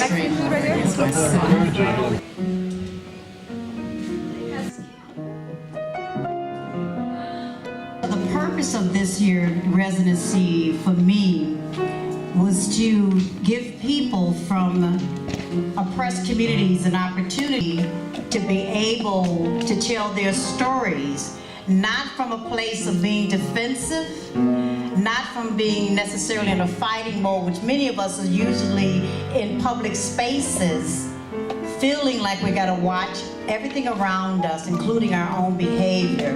stream. The purpose of this year's residency for me was to give people from oppressed communities an opportunity to be able to tell their stories, not from a place of being defensive, not from being necessarily in a fighting mode, which many of us are usually in public spaces, feeling like we gotta watch everything around us, including our own behavior.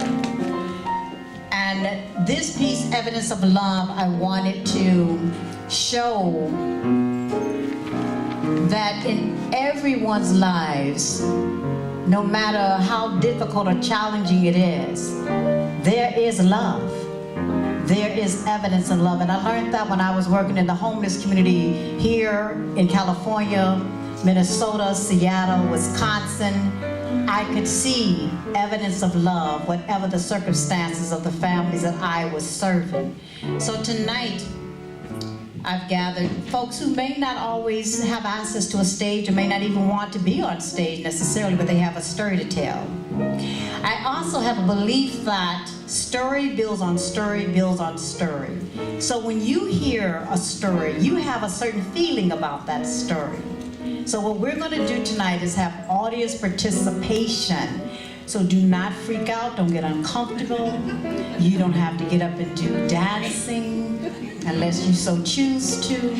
And this piece, Evidence of Love, I wanted to show that in everyone's lives, no matter how difficult or challenging it is, there is love. There is evidence of love. And I learned that when I was working in the homeless community here in California, Minnesota, Seattle, Wisconsin. I could see evidence of love, whatever the circumstances of the families that I was serving. So tonight, I've gathered folks who may not always have access to a stage or may not even want to be on stage necessarily, but they have a story to tell. I also have a belief that story builds on story builds on story. So when you hear a story, you have a certain feeling about that story. So what we're going to do tonight is have audience participation. So do not freak out, don't get uncomfortable. You don't have to get up and do dancing unless you so choose to.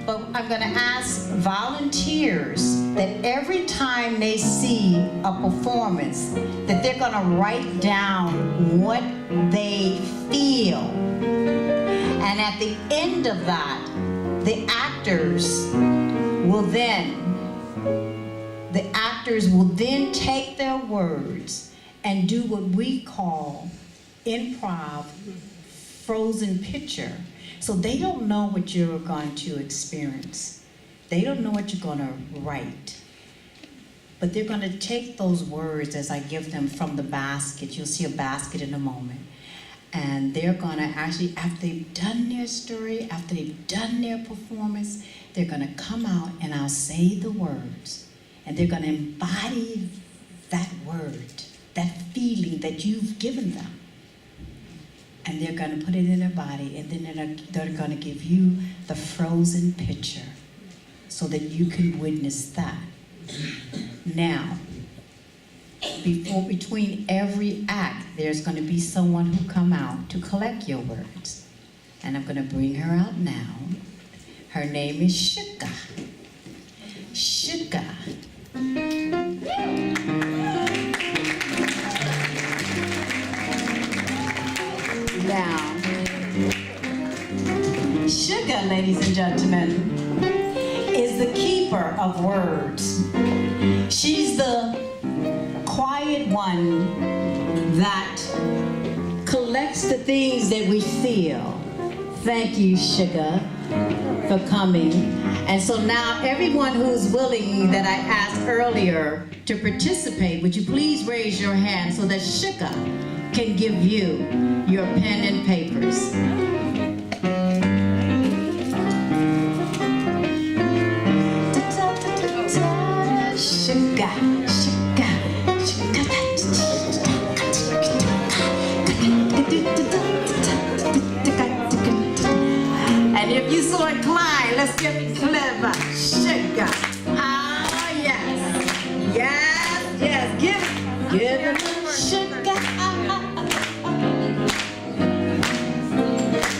But I'm going to ask volunteers that every time they see a performance, that they're going to write down what they feel. And at the end of that, the actors will then take their words and do what we call improv frozen picture. So they don't know what you're going to experience. They don't know what you're going to write. But they're going to take those words as I give them from the basket. You'll see a basket in a moment. And they're going to actually, after they've done their story, after they've done their performance, they're going to come out and I'll say the words. And they're going to embody that word, that feeling that you've given them. And they're going to put it in their body, and then they're going to give you the frozen picture so that you can witness that. Now, between every act, there's going to be someone who come out to collect your words. And I'm going to bring her out now. Her name is Shuka. Shuka. Now, Sugar, ladies and gentlemen, is the keeper of words. She's the quiet one that collects the things that we feel. Thank you, Sugar, for coming. And so now everyone who's willing that I asked earlier to participate, would you please raise your hand so that Sugar can give you your pen and papers. Sugar, sugar, sugar. And if you so inclined, let's get clever. Sugar. Ah, yes. Yes, yes. Give it sugar.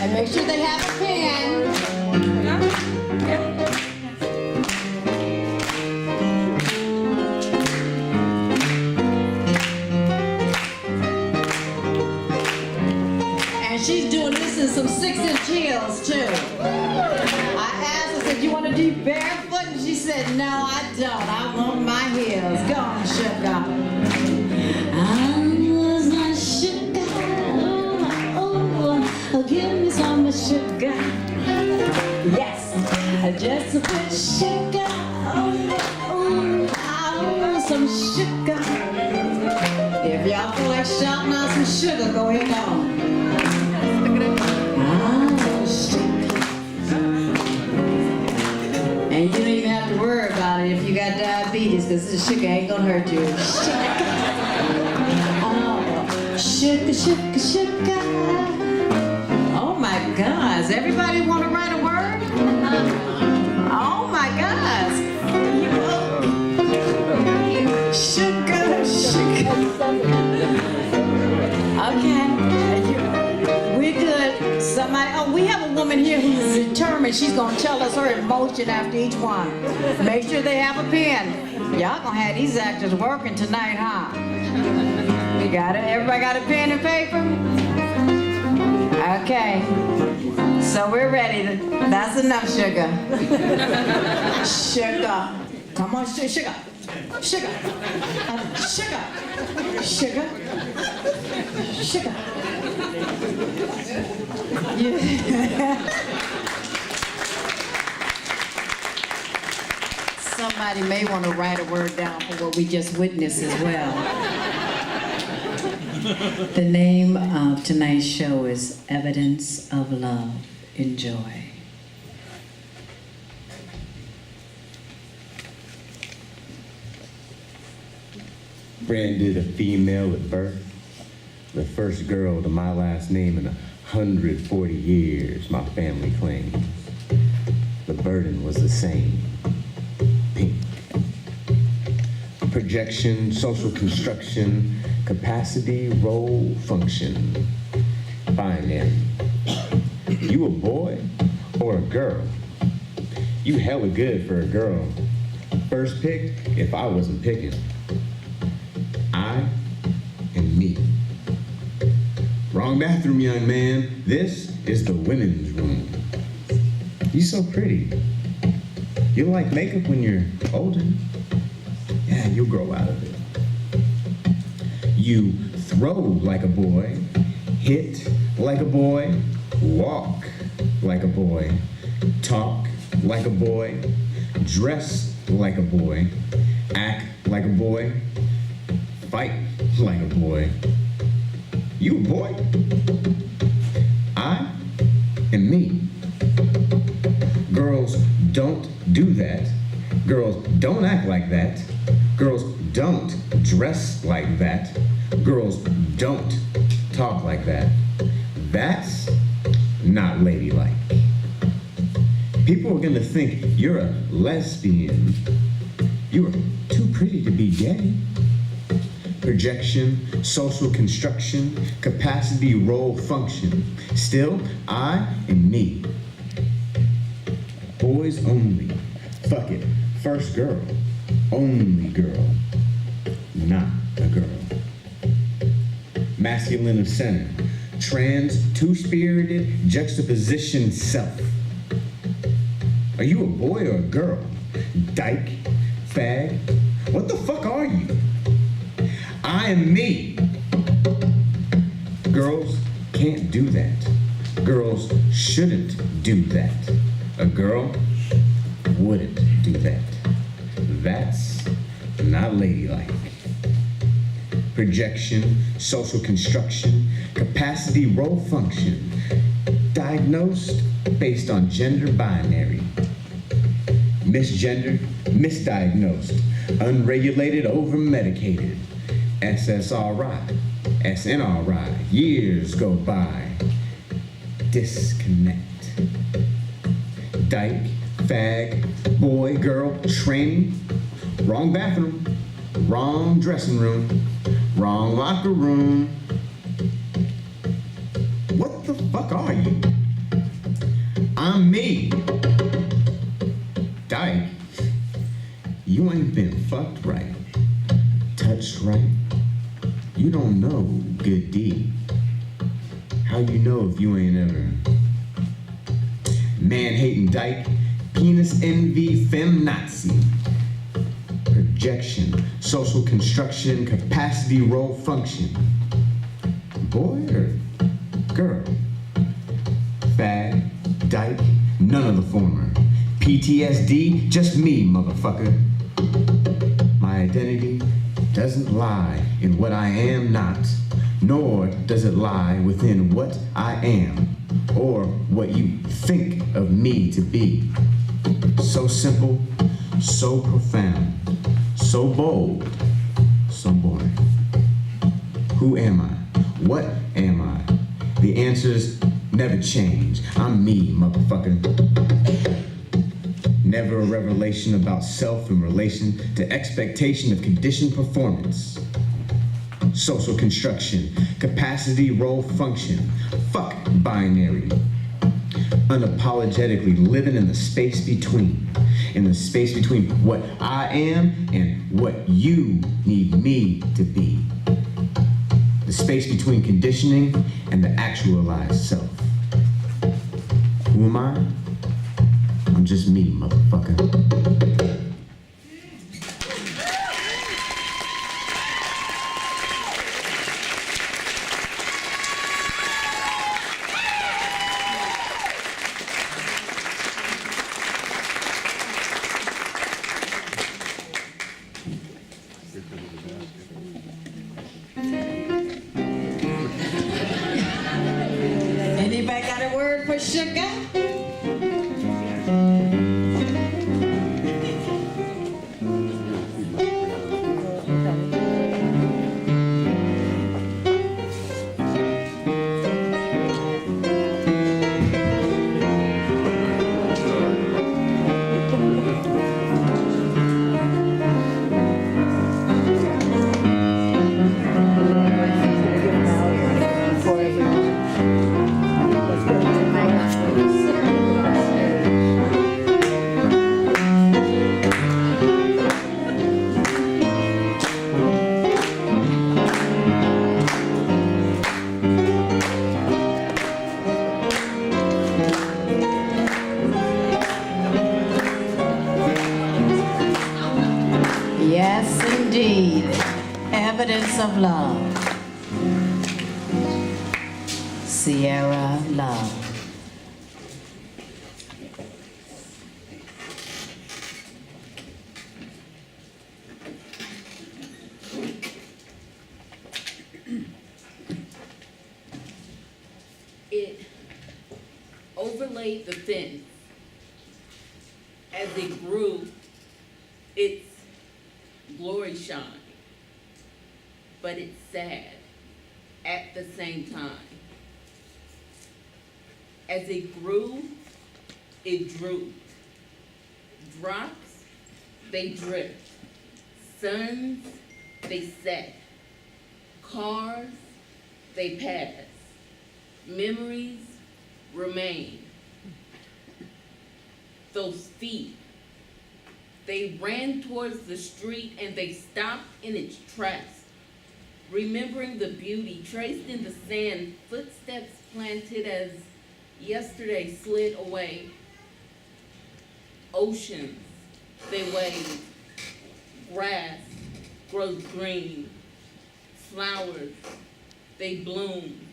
And make sure they have a pen. And she's doing this in some 6-inch heels too. I asked her, said, you want to do barefoot? And she said, no, I don't. I want my heels. Go on, sugar. Give me some sugar. Yes, just a bit sugar. I want some sugar. If y'all feel like shouting out some sugar, go ahead on. I want sugar. because this sugar ain't gonna hurt you. Oh, sugar, sugar, sugar. Oh my gosh, everybody want to write a word? Oh my gosh. Sugar, sugar. Okay, we're good. Somebody, oh, we have a woman here who's determined. She's gonna tell us her emotion after each one. Make sure they have a pen. Y'all gonna have these actors working tonight, huh? We got it. Everybody got a pen and paper? Okay. So we're ready. That's enough sugar. Sugar. Come on, sugar. Sugar. Sugar. Sugar. Sugar. Yeah. Somebody may want to write a word down for what we just witnessed as well. The name of tonight's show is Evidence of Love. Enjoy. Branded a female at birth, the first girl to my last name in 140 years, my family claims. The burden was the same, pink. Projection, social construction, capacity, role, function, binary. You a boy or a girl? You hella good for a girl. First picked if I wasn't picking. I and me. Wrong bathroom, young man. This is the women's room. You so pretty. You like makeup when you're older? Yeah, you'll grow out of it. You throw like a boy, hit like a boy, walk like a boy, talk like a boy, dress like a boy, act like a boy, fight like a boy. You a boy? I am me. Girls don't do that. Girls don't act like that. Girls don't dress like that. Girls don't talk like that. That's not ladylike. People are gonna think you're a lesbian. You're too pretty to be gay. Projection, social construction, capacity, role, function. Still, I am me. Boys only. Fuck it. First girl. Only girl. Not a girl. Masculine of center. Trans, two-spirited, juxtaposition self. Are you a boy or a girl? Dyke? Fag? What the fuck are you? I am me. Girls can't do that. Girls shouldn't do that. A girl wouldn't do that. That's not ladylike. Projection, social construction, capacity, role, function. Diagnosed based on gender binary. Misgendered, misdiagnosed, unregulated, over-medicated. SSRI, SNRI, years go by. Disconnect. Dyke, fag, boy, girl, training. Wrong bathroom, wrong dressing room, wrong locker room. What the fuck are you? I'm me. Dyke, you ain't been fucked right, touched right. You don't know good D. How you know if you ain't ever? Man-hating dyke, penis envy, fem-Nazi. Projection, social construction, capacity, role, function. Boy or girl? Fag, dyke, none of the former. PTSD, just me, motherfucker. My identity doesn't lie in what I am not, nor does it lie within what I am, or what you think of me to be. So simple, so profound, So bold, so boring. Who am I? What am I? The answers never change. I'm me, motherfucker. Never a revelation about self in relation to expectation of conditioned performance. Social construction, capacity, role, function. Fuck binary. Unapologetically living in the space between. In the space between what I am and what you need me to be. The space between conditioning and the actualized self. Who am I? I'm just me, motherfucker. Anybody got a word for sugar? Yes, indeed. Evidence of love. Sierra Love. It overlaid the fence. As it grew, its glory shined. But it's sad at the same time. As it grew, it drooped. Drops, they drift. Suns, they set. Cars, they pass. Memories remain. Those feet, they ran towards the street and they stopped in its tracks, remembering the beauty traced in the sand, footsteps planted as yesterday slid away. Oceans, they wave. Grass grows green. Flowers, they bloom.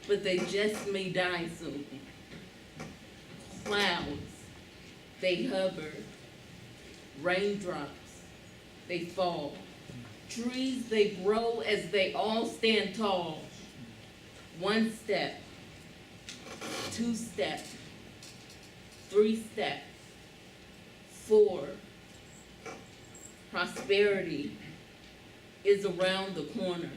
But they just may die soon. Clouds, they hover. Raindrops, they fall. Trees, they grow as they all stand tall. One step, two step, three step, four. Prosperity is around the corner.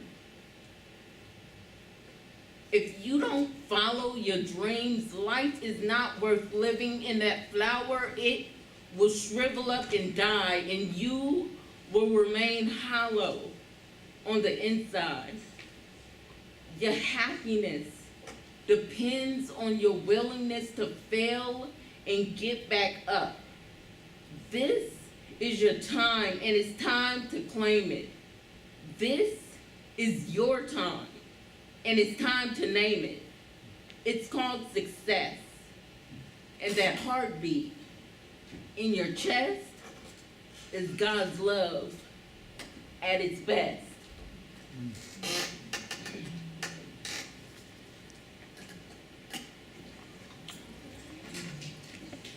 If you don't follow your dreams, life is not worth living. In that flower, it will shrivel up and die, and you will remain hollow on the inside. Your happiness depends on your willingness to fail and get back up. This is your time, and it's time to claim it. This is your time, and it's time to name it. It's called success. And that heartbeat in your chest is God's love at its best.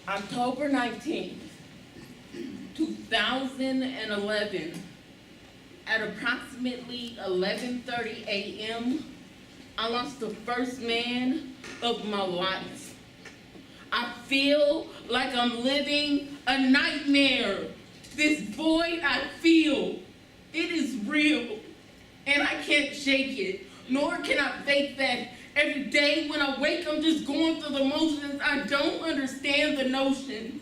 October 19th, 2011, at approximately 11:30 a.m., I lost the first man of my life. I feel like I'm living a nightmare. This void I feel, it is real, and I can't shake it, nor can I fake that. Every day when I wake, I'm just going through the motions. I don't understand the notion.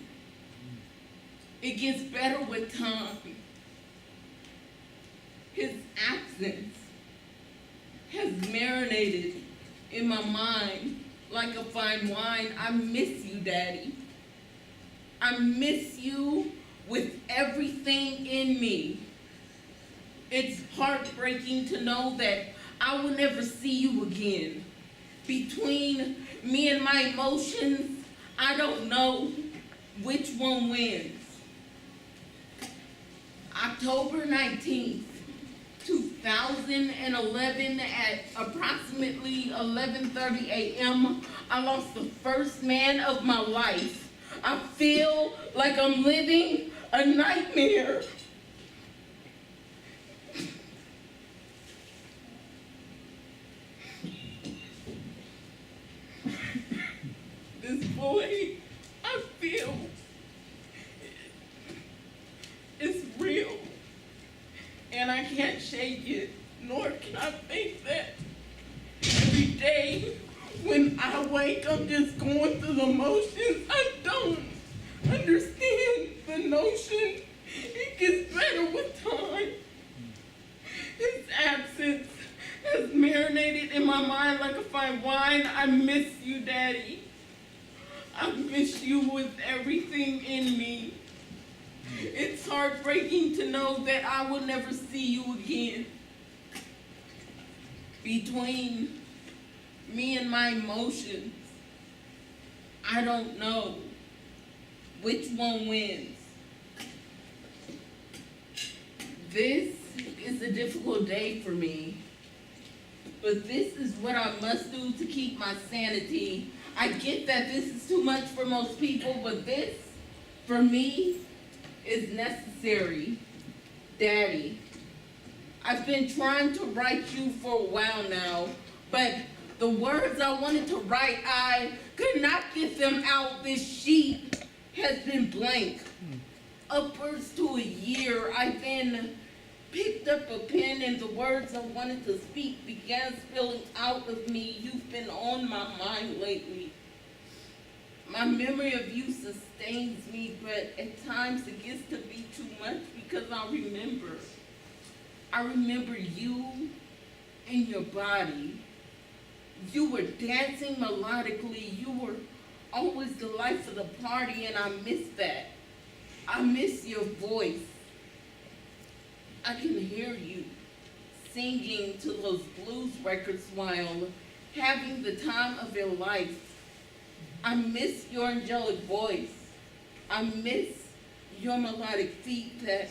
It gets better with time. His absence has marinated in my mind like a fine wine. I miss you, Daddy. I miss you with everything in me. It's heartbreaking to know that I will never see you again. Between me and my emotions, I don't know which one wins. October 19th, 2011 at approximately 11:30 a.m., I lost the first man of my life. I feel like I'm living a nightmare. This void I feel is real, and I can't shake it, nor can I fake that. Every day when I wake, I'm just going through the motions. I don't understand the notion. It gets better with time. His absence has marinated in my mind like a fine wine. I miss you, Daddy. I miss you with everything in me. It's heartbreaking to know that I will never see you again. Between me and my emotions, I don't know which one wins. This is a difficult day for me, but this is what I must do to keep my sanity. I get that this is too much for most people, but this, for me, is necessary. Daddy, I've been trying to write you for a while now, but the words I wanted to write, I could not get them out. This sheet has been blank. Upwards to a year, I then picked up a pen and the words I wanted to speak began spilling out of me. You've been on my mind lately. My memory of you sustains me, but at times it gets to be too much because I remember you and your body. You were dancing melodically. You were always the life of the party, and I miss that. I miss your voice. I can hear you singing to those blues records while having the time of your life. I miss your angelic voice. I miss your melodic feet that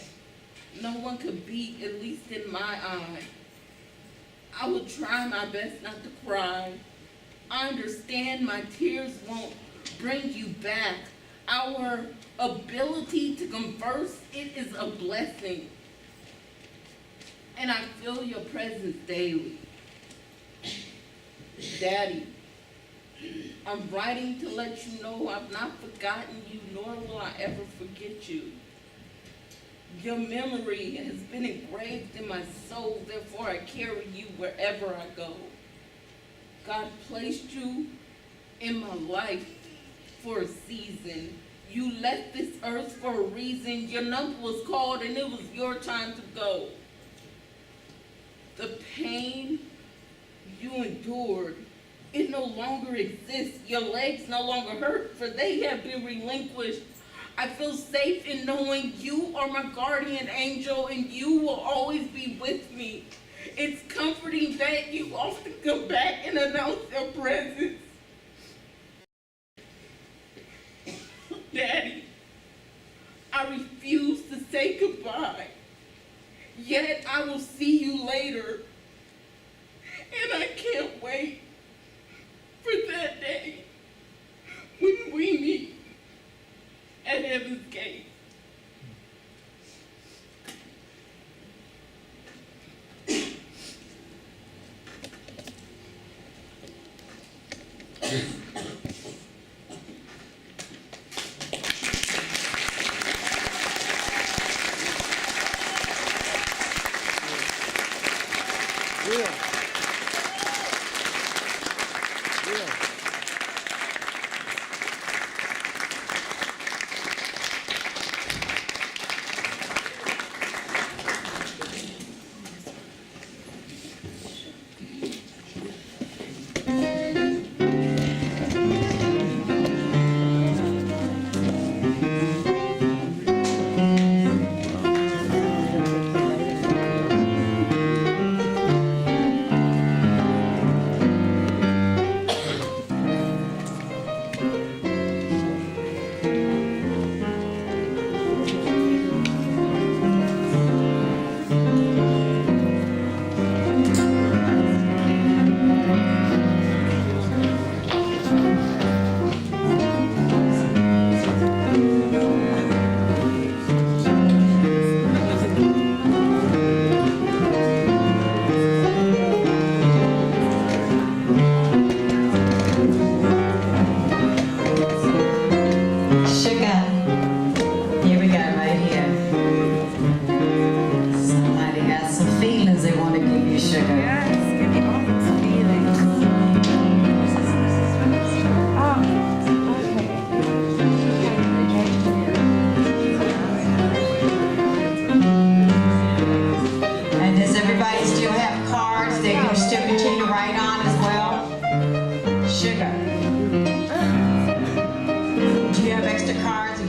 no one could beat, at least in my eye. I will try my best not to cry. I understand my tears won't bring you back. Our ability to converse, it is a blessing. And I feel your presence daily. Daddy, I'm writing to let you know I've not forgotten you, nor will I ever forget you. Your memory has been engraved in my soul, therefore I carry you wherever I go. God placed you in my life for a season. You left this earth for a reason. Your number was called and it was your time to go. The pain you endured, it no longer exists. Your legs no longer hurt, for they have been relinquished. I feel safe in knowing you are my guardian angel and you will always be with me. It's comforting that you often come back and announce your presence. Daddy, I refuse to say goodbye, yet I will see you later. And I can't wait for that day when we meet at Heaven's Gate.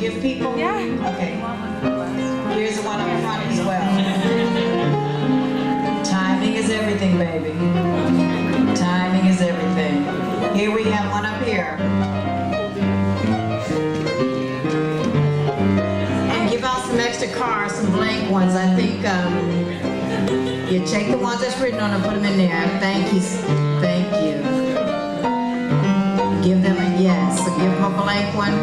give people? Yeah. Okay. Here's the one up front as well. Timing is everything, baby. Timing is everything. Here we have one up here. And give out some extra cards, some blank ones. I think you check the ones that's written on them, put them in there. Thank you. Thank you. Give them a yes. So give them a blank one.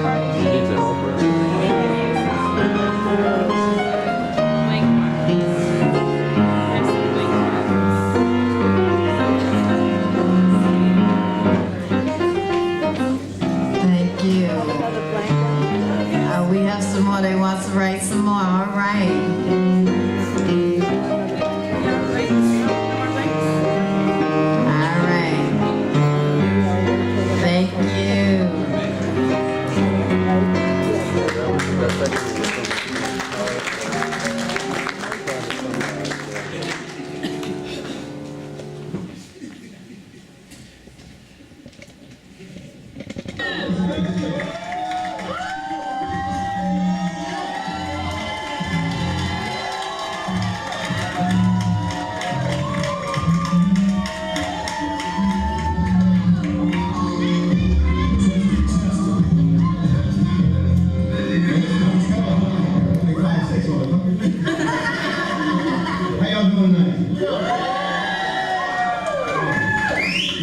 Thank you. We have some more. They want to write some more. All right.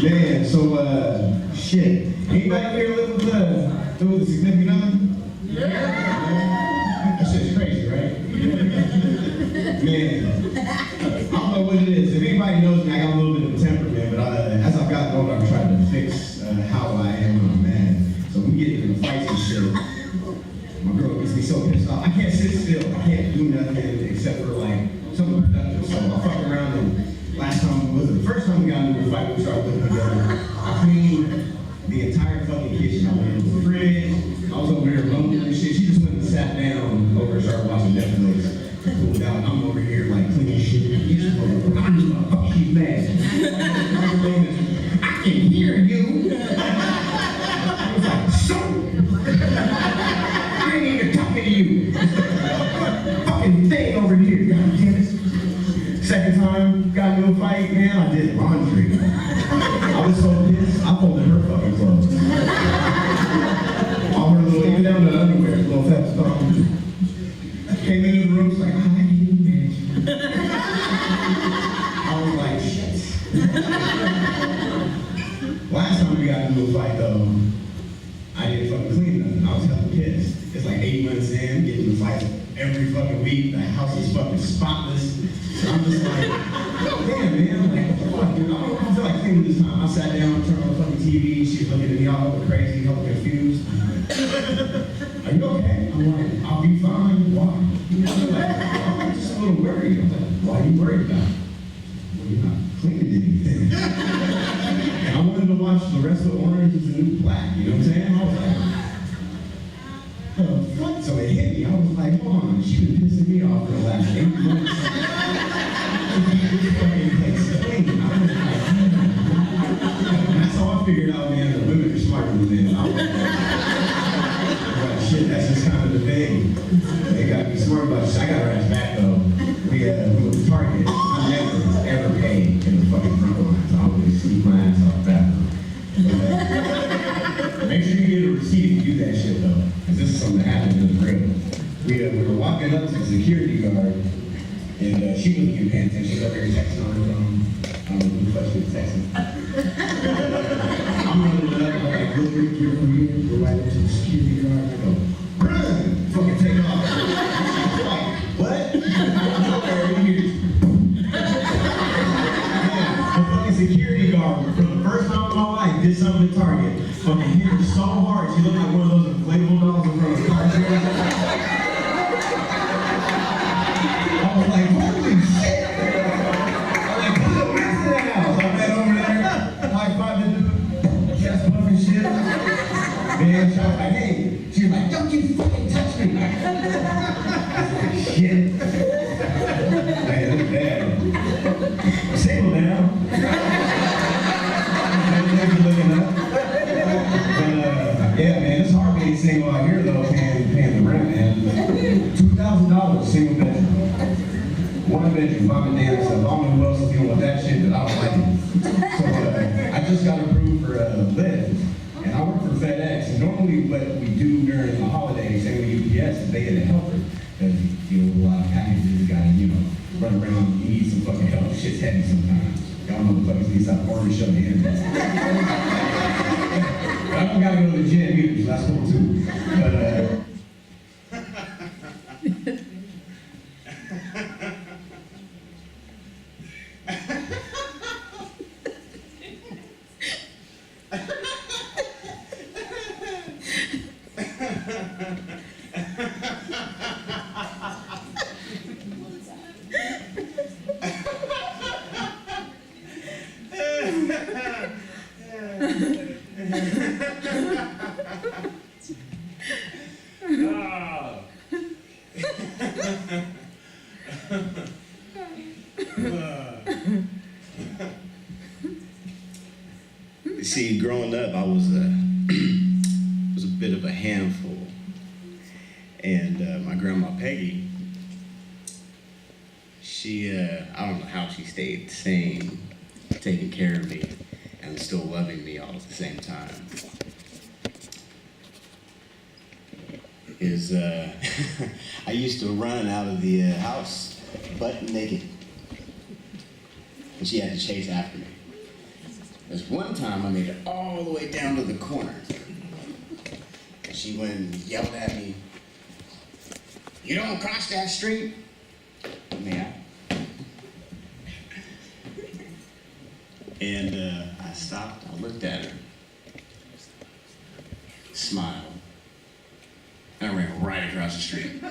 Man, so, shit. Anybody here live with a significant other? Yeah. That shit's crazy, right? Man, I don't know what it is. If anybody knows me, I got a little bit of a temper, man, but as I've gotten older, I'm trying to fix how I am when I'm mad. So when we get into fights and shit, my girl gets me so pissed off. I can't sit still. I can't do nothing except for, like, something productive. So I'll fuck around and the first time we got into a fight, we started living together. I cleaned the entire fucking kitchen. I went into the fridge. I was over there lonely and shit. She just went and sat down over and started watching Netflix. Cooled out. I'm over here like cleaning shit. I'm just gonna fuck you mad. I can hear you. I was like, so? I ain't even talking to you. Fucking thing over here. God damn it. Second time, got into a fight, man, I did laundry. I was so pissed, I folded her fucking clothes. All her little, even down to the underwear, little fat stuff. Came into the room, she's like, hi, you bitch. I was like, shit. Last time we got into a fight, though, I didn't fucking clean nothing. I was hella pissed. It's like 8 months in, getting into fights every fucking week. The house is fucking spotless. So I'm just like, damn, man, like, what the fuck, dude? I don't feel like cleaning this time. I sat down, turned on the fucking TV, she's looking at me all over crazy, all confused. I'm like, are you okay? I'm like, I'll be fine. Why? You know, like, I'm just a little worried. I'm like, why are you worried about it? Well, you're not cleaning anything. And I wanted to watch the rest of Orange is the New Black, you know what I'm saying? I was like, what? So it hit me. I was like, hold on, she's been pissing me off for the last 8 months. That's how I figured out, man, that women are smarter than men. I was like, shit, that's just kind of the thing. They got to be smart about it. I got her ass back, though. We were Target. I never, ever paid in the fucking front line, so I always sneak my ass off back. Make sure you get a receipt if you do that shit, though, because this is something that happened in the real. We were walking up to the security guard, and she wasn't even paying attention. She was up there texting on her phone. I don't know who the fuck she was texting. I'm running up, I'm like, look, we're here from here. We're right up to the security guard. I go, run! Fucking take off. I'm like, what? I'm up there in here. The fucking security guard, for the first time in my life, did something to Target. Fucking hit her so hard, she looked like one of those inflatable dolls in front of the car. I was like, holy shit! I'm like, put the rest of the house. I ran over there, high five the dude, chest bumping shit. Man, she was like, hey. She was like, don't you fucking touch me. I was like, shit. Man, that's bad. I'm single now. Looking up. But, yeah, man, it's hard being single out here, though, paying the rent. one bedroom vomit dance. I don't know who else is dealing with that shit, but I don't like it. So I just got approved for Lyft, and I work for FedEx. And normally what we do during the holidays, same with UPS, is they get a helper. Because you deal with a lot of packages, you gotta, run around, you need some fucking help. Shit's heavy sometimes. Y'all motherfuckers need to stop ordering shit on the internet. I don't gotta go to the gym either, so that's cool too. But see, growing up, I was a bit of a handful, and my grandma Peggy, she I don't know how she stayed sane, taking care of me, and still loving me all at the same time. I used to run out of the house butt naked, and she had to chase after me. There's one time I made it all the way down to the corner, and she went and yelled at me, "You don't cross that street?" Yeah. And I stopped, I looked at her, smiled, and I ran right across the street.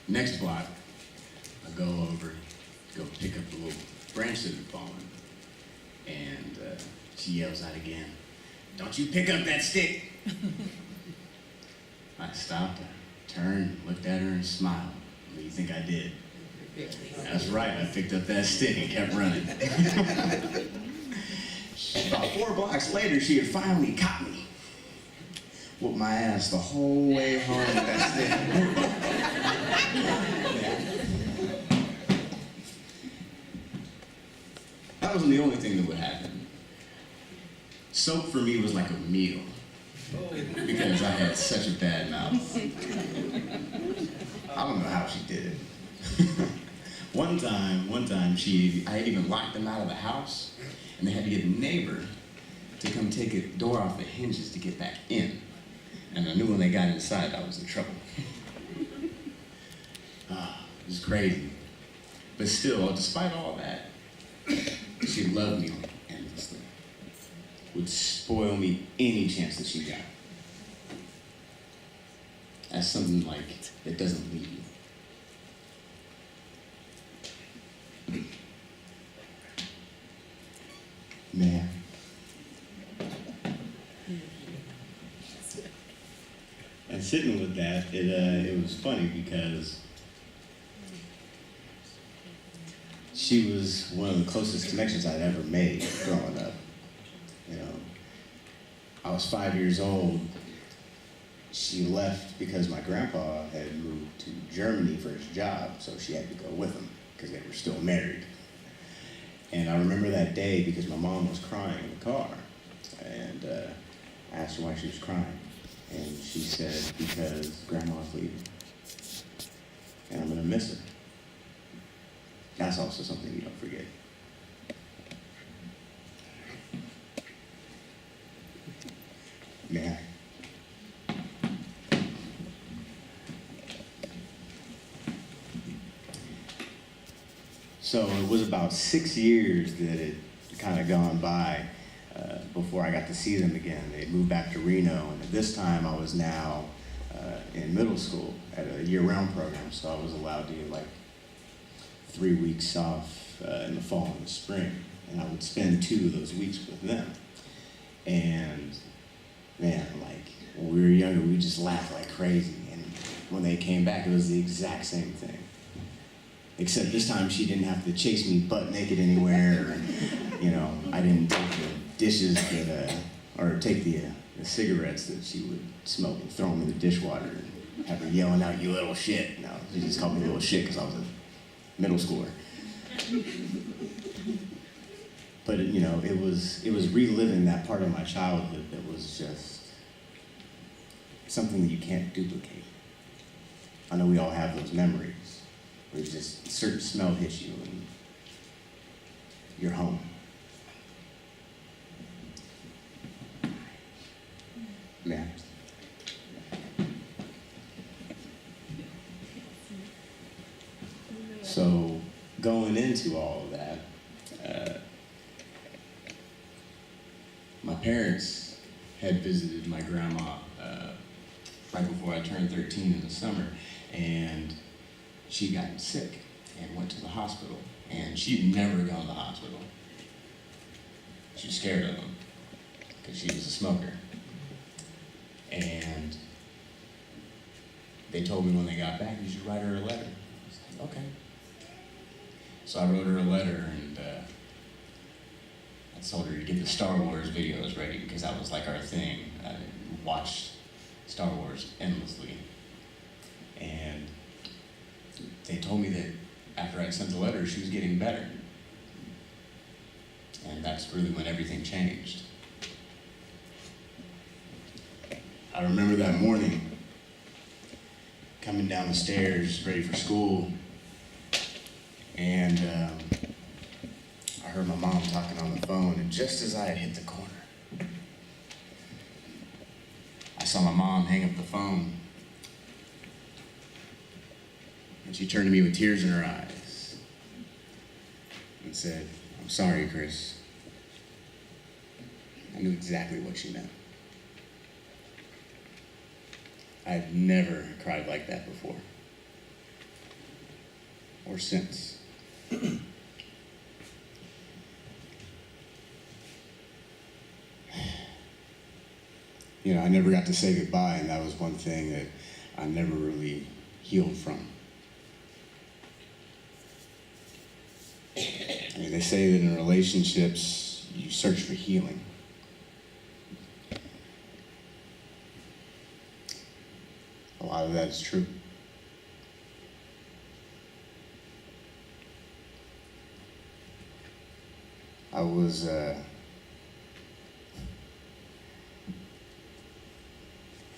Next block, I go over, go pick up the little branch that had fallen, and she yells out again, "Don't you pick up that stick!" I stopped, I turned, looked at her, and smiled. What do you think I did? That's right, I picked up that stick and kept running. About 4 blocks later, she had finally caught me. Whooped my ass the whole way home with that stick. That wasn't the only thing that would happen. Soap for me was like a meal, because I had such a bad mouth. I don't know how she did it. One time, I had even locked them out of the house, and they had to get a neighbor to come take a door off the hinges to get back in. And I knew when they got inside, I was in trouble. It was crazy. But still, despite all that, she loved me endlessly. Would spoil me any chance that she got. That's something like that doesn't leave you. Man. And sitting with that, it was funny because she was one of the closest connections I'd ever made growing up. I was 5 years old. She left because my grandpa had moved to Germany for his job, so she had to go with him because they were still married. And I remember that day because my mom was crying in the car, and I asked her why she was crying. And she said, because Grandma's leaving, and I'm gonna miss her. That's also something you don't forget. Yeah. So it was about 6 years that it kind of gone by before I got to see them again. They moved back to Reno, and at this time I was now in middle school at a year-round program, so I was allowed to get like 3 weeks off in the fall and the spring, and I would spend 2 of those weeks with them. And man, like when we were younger, we just laughed like crazy, and when they came back, it was the exact same thing. Except this time she didn't have to chase me butt naked anywhere. And, I didn't take the dishes or take the cigarettes that she would smoke and throw them in the dishwater. And have her yelling out, "You little shit." No, she just called me little shit because I was a middle schooler. But you know, it was reliving that part of my childhood that was just something that you can't duplicate. I know we all have those memories where it's just a certain smell hits you and you're home. Yeah. So going into all of that, my parents had visited my grandma right before I turned 13 in the summer, and she'd gotten sick and went to the hospital, and she'd never gone to the hospital. She was scared of them because she was a smoker. And they told me when they got back, you should write her a letter. I said, okay. So I wrote her a letter, and I told her to get the Star Wars videos ready because that was like our thing. I watched Star Wars endlessly. And they told me that after I sent the letter, she was getting better. And that's really when everything changed. I remember that morning, coming down the stairs, ready for school, and I heard my mom talking on the phone, and just as I had hit the corner, I saw my mom hang up the phone, and she turned to me with tears in her eyes and said, "I'm sorry, Chris." I knew exactly what she meant. I've never cried like that before, or since. You know, I never got to say goodbye, and that was one thing that I never really healed from. I mean, they say that in relationships, you search for healing. A lot of that is true. I was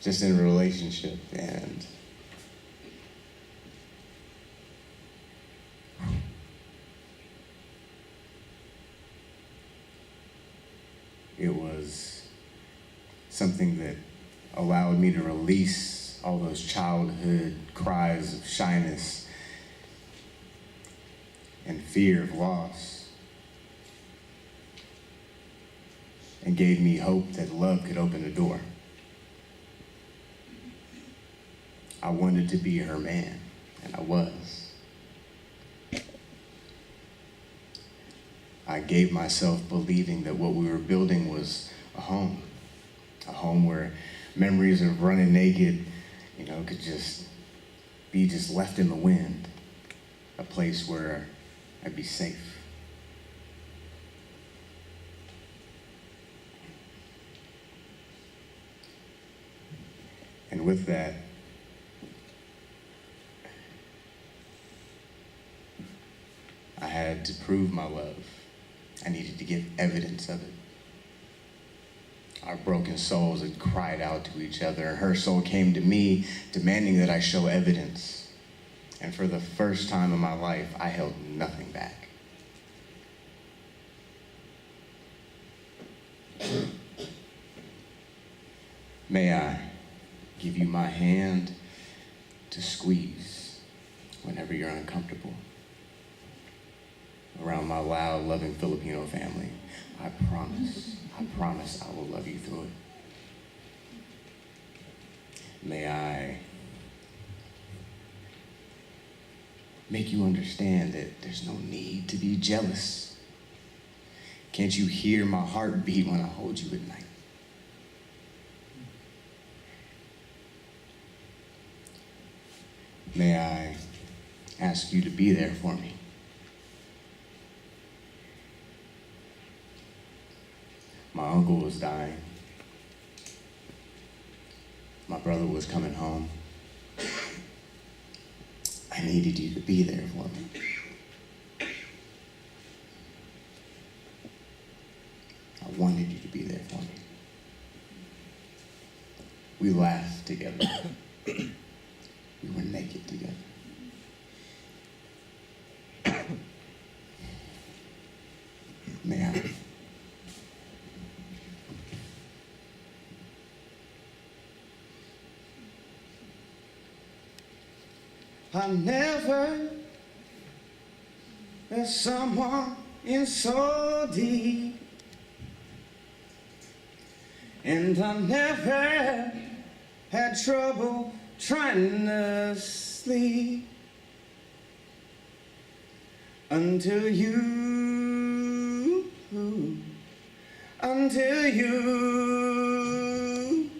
just in a relationship, and it was something that allowed me to release all those childhood cries of shyness and fear of loss, and gave me hope that love could open the door. I wanted to be her man, and I was. I gave myself believing that what we were building was a home where memories of running naked, you know, could just be just left in the wind, a place where I'd be safe. And with that, I had to prove my love. I needed to give evidence of it. Our broken souls had cried out to each other, and her soul came to me demanding that I show evidence. And for the first time in my life, I held nothing back. May I give you my hand to squeeze whenever you're uncomfortable? Around my loud, loving Filipino family, I promise I will love you through it. May I make you understand that there's no need to be jealous. Can't you hear my heart beat when I hold you at night? May I ask you to be there for me? My uncle was dying. My brother was coming home. I needed you to be there for me. I wanted you to be there for me. We laughed together. We were naked together. May I? I never met someone in so deep, and I never had trouble trying to sleep until you, until you,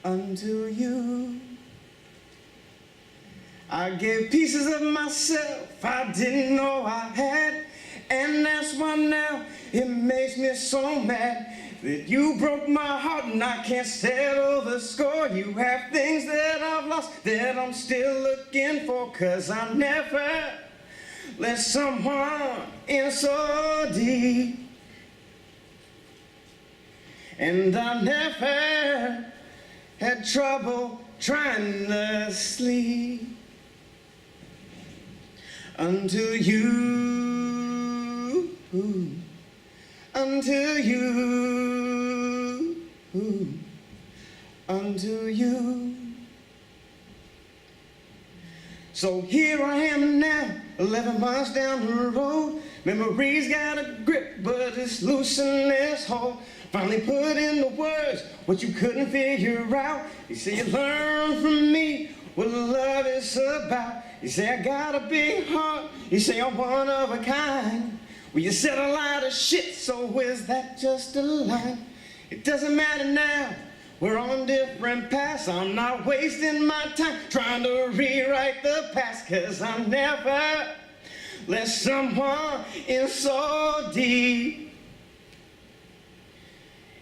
until you. I gave pieces of myself I didn't know I had, and that's why now it makes me so mad that you broke my heart and I can't settle the score. You have things that I've lost that I'm still looking for, 'cause I never let someone in so deep, and I never had trouble trying to sleep until you, until you, until you. So here I am now, 11 months down the road. Memories got a grip, but it's loosened its hold. Finally put into words what you couldn't figure out. You say you learned from me what love is about. You say I got a big heart. You say I'm one of a kind. Well, you said a lot of shit, so is that just a line? It doesn't matter now. We're on different paths. I'm not wasting my time trying to rewrite the past, 'cause I never let someone in so deep,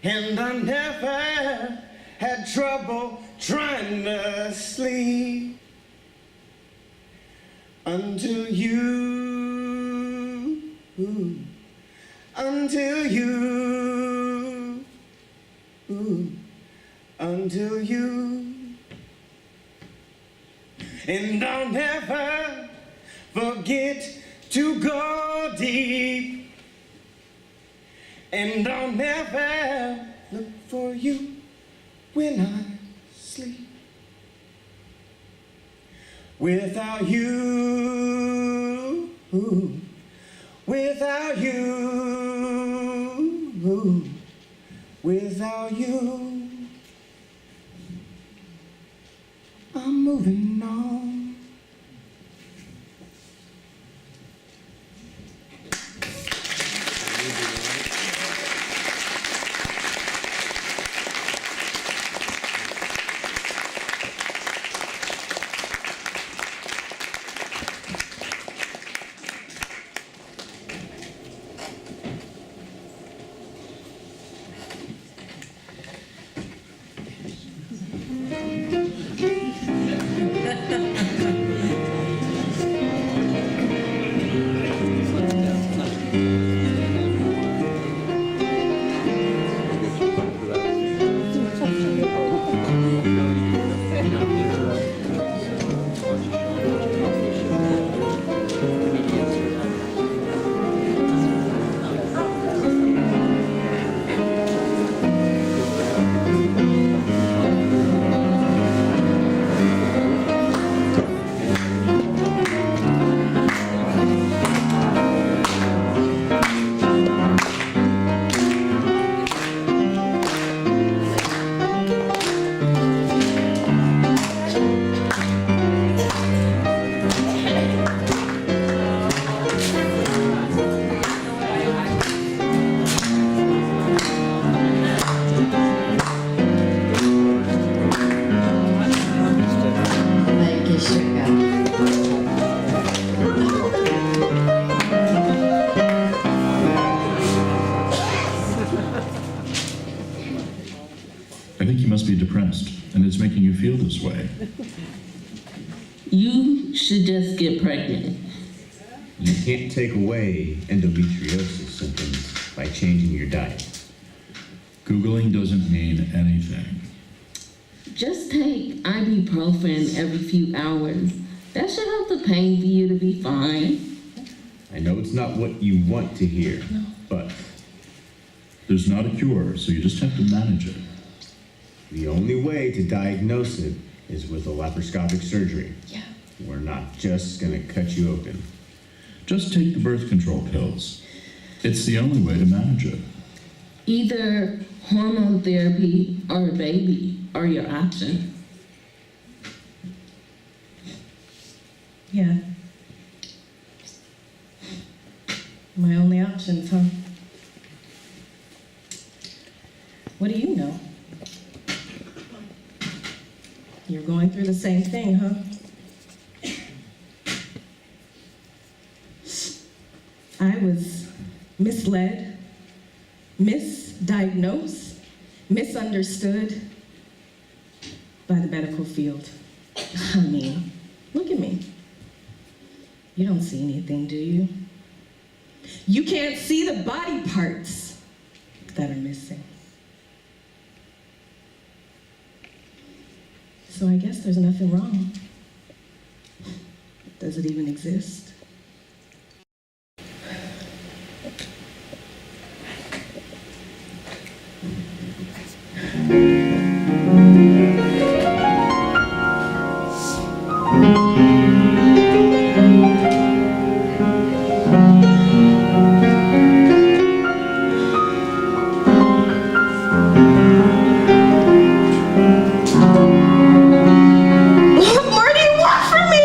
and I never had trouble trying to sleep until you, until you, until you. And I'll never forget to go deep, and I'll never look for you when I sleep. Without you, without you, without you, I'm moving on. I think you must be depressed, and it's making you feel this way. You should just get pregnant. You can't take away endometriosis symptoms by changing your diet. Googling doesn't mean anything. Just take ibuprofen every few hours. That should help the pain for you to be fine. I know it's not what you want to hear, but There's not a cure, so you just have to manage it. the only way to diagnose it is with a laparoscopic surgery. Yeah. We're not just gonna cut you open. Just take the birth control pills. It's the only way to manage it. Either hormone therapy or a baby are your option. Yeah. My only options, huh? What do you know? You're going through the same thing, huh? I was misled, misdiagnosed, misunderstood by the medical field. I mean, look at me. You don't see anything, do you? You can't see the body parts that are missing. So I guess there's nothing wrong. Does it even exist? What more do you want from me?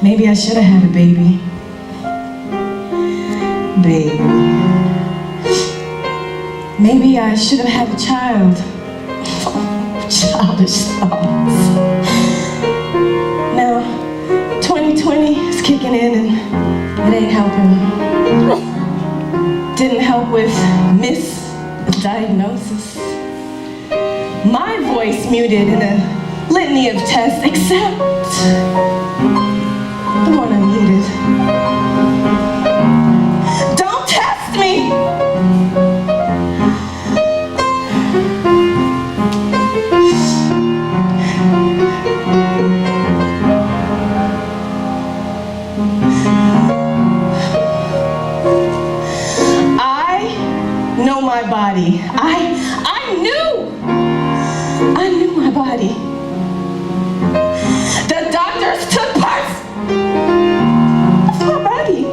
Maybe I should have had a baby. Baby. Maybe I should have had a child. Childish thoughts. Now, 2020 is kicking in and it ain't helping. Didn't help with misdiagnosis. My voice muted in a litany of tests, except the one I needed. Don't test me! I know my body. I knew my body. The doctors took parts of my body.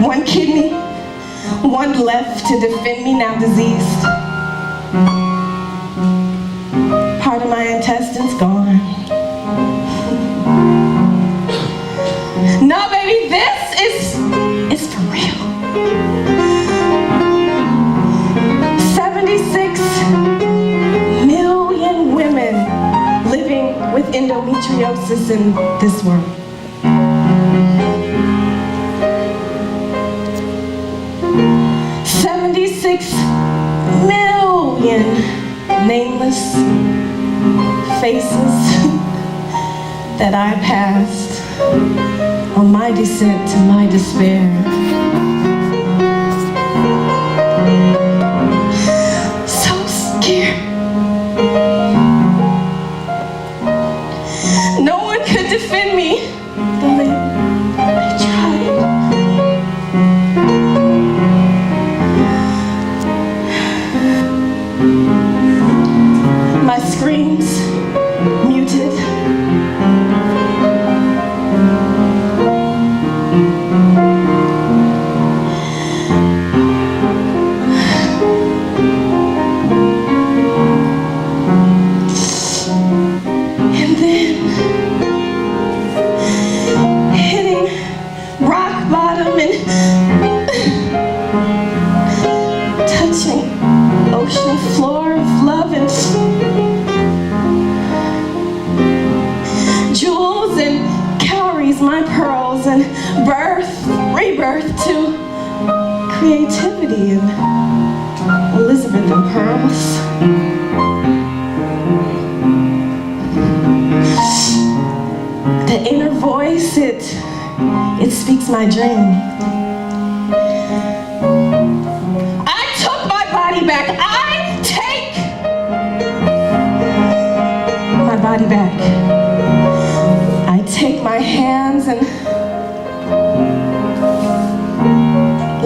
One kidney, one left to defend me, now diseased. Part of my intestines gone. No, baby, this is for real. 76 million women living with endometriosis in this world. Nameless faces that I passed on my descent to my despair. So scared. No one could defend me, though they tried. My screams muted. And then hitting rock bottom and touching ocean floor of love and jewels and calories, my pearls, and rebirth to creativity and Elizabeth and pearls. The inner voice, it speaks my dream. I took my body back. I take my body back. I take my hands and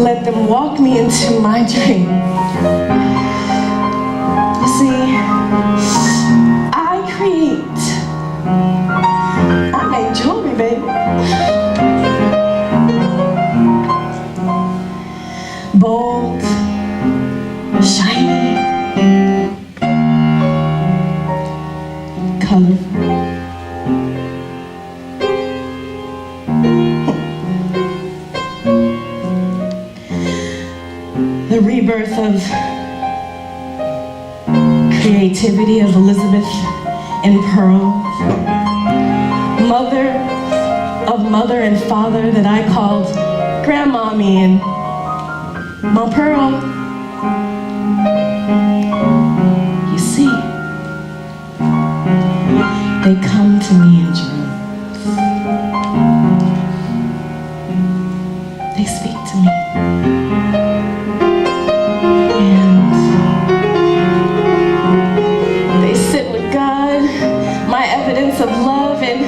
let them walk me into my dream. You see, I create. I make jewelry, baby. Bold, shiny, colorful. The rebirth of creativity of Elizabeth and Pearl. Mother and father that I called Grandmommy and Mom Pearl. You see, they come to me in dreams. They speak to me. And they sit with God, my evidence of love, and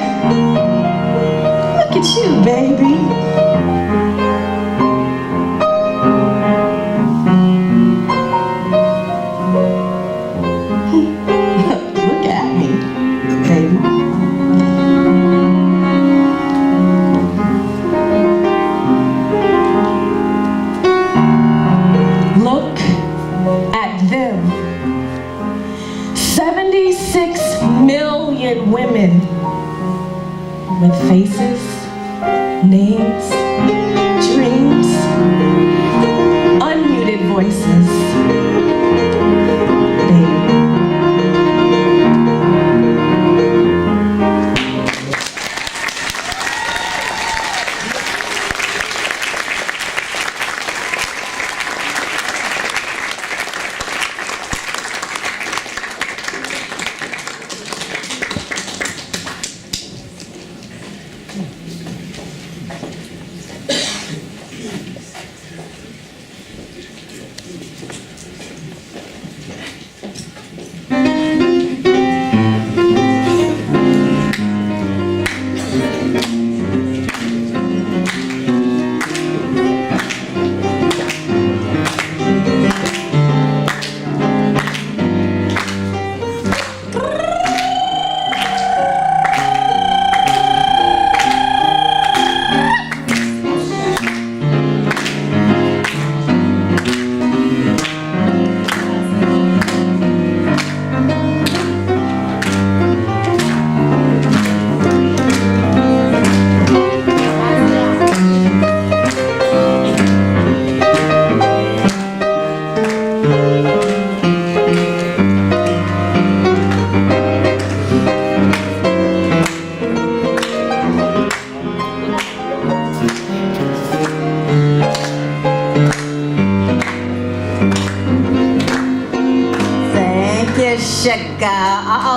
look at you, baby. Look at me, baby. Look at them. 76 million women with faces, names, dreams, unmuted voices.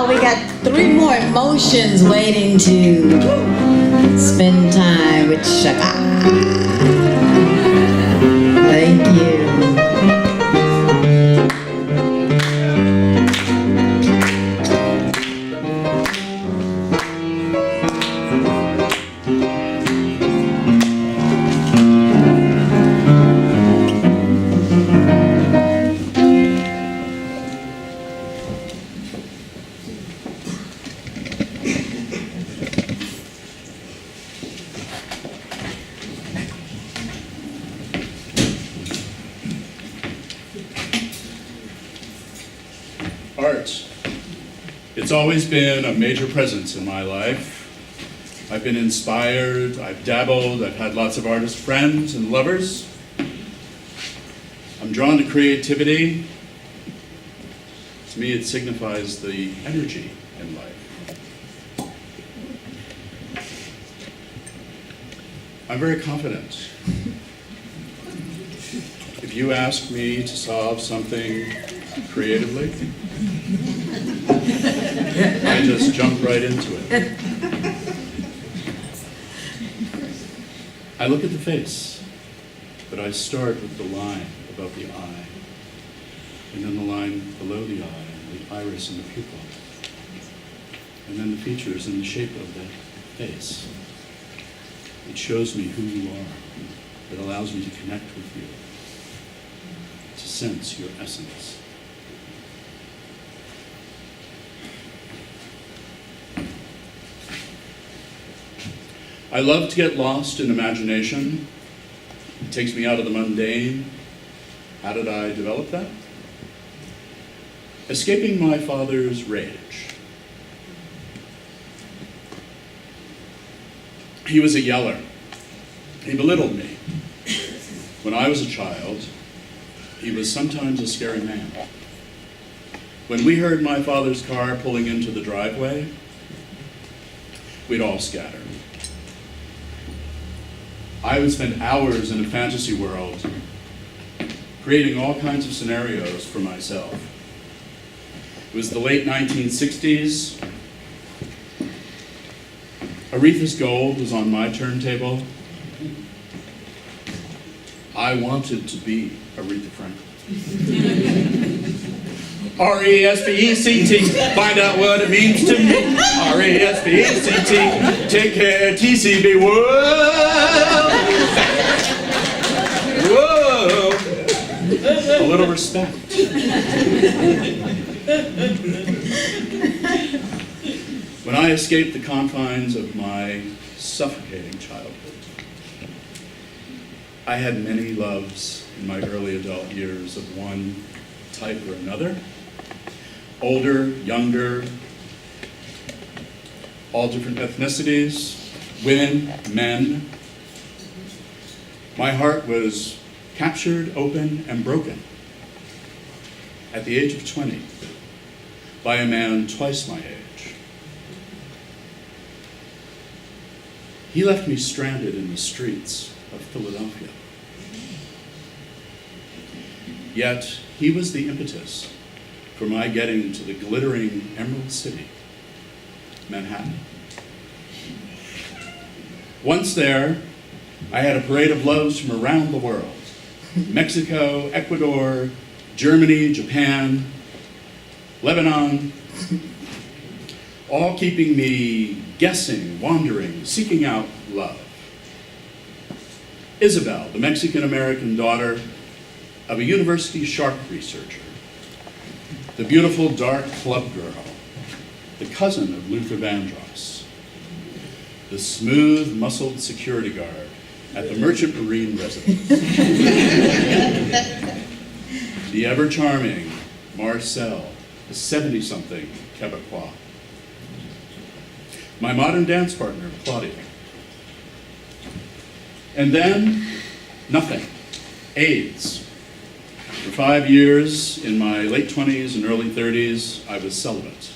We got 3 more emotions waiting to spend time with Shaka. Thank you. Art. It's always been a major presence in my life. I've been inspired, I've dabbled, I've had lots of artist friends and lovers. I'm drawn to creativity. To me, it signifies the energy in life. I'm very confident. If you ask me to solve something creatively, I just jump right into it. I look at the face, but I start with the line above the eye, and then the line below the eye, and the iris and the pupil, and then the features and the shape of the face. It shows me who you are. It allows me to connect with you, to sense your essence. I love to get lost in imagination. It takes me out of the mundane. How did I develop that? Escaping my father's rage. He was a yeller. He belittled me. When I was a child, he was sometimes a scary man. When we heard my father's car pulling into the driveway, we'd all scatter. I would spend hours in a fantasy world, creating all kinds of scenarios for myself. It was the late 1960s. Aretha's Gold was on my turntable. I wanted to be Aretha Franklin. R-E-S-P-E-C-T, find out what it means to me. R-E-S-P-E-C-T, take care, TCB, whoa! Whoa! A little respect. When I escaped the confines of my suffocating childhood, I had many loves in my early adult years of one type or another. Older, younger, all different ethnicities. women, men. My heart was captured, open, and broken at the age of 20 by a man twice my age. He left me stranded in the streets of Philadelphia. Yet he was the impetus for my getting to the glittering Emerald City, Manhattan. Once there, I had a parade of loves from around the world. Mexico, Ecuador, Germany, Japan, Lebanon, all keeping me guessing, wandering, seeking out love. Isabel, the Mexican-American daughter of a university shark researcher, the beautiful dark club girl, the cousin of Luther Vandross, the smooth, muscled security guard at the Merchant Marine residence, the ever-charming Marcel, the 70-something Quebecois, my modern dance partner, Claudia. And then, nothing. AIDS. For 5 years, in my late 20s and early 30s, I was celibate.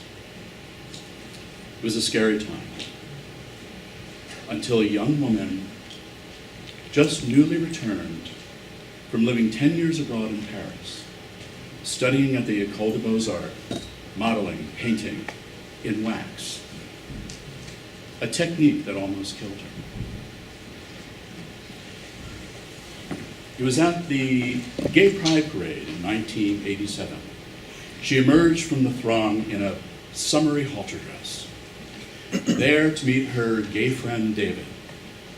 It was a scary time. Until a young woman, just newly returned from living 10 years abroad in Paris, studying at the École des Beaux-Arts, modeling, painting, in wax, a technique that almost killed her. It was at the Gay Pride Parade in 1987. She emerged from the throng in a summery halter dress, there to meet her gay friend David,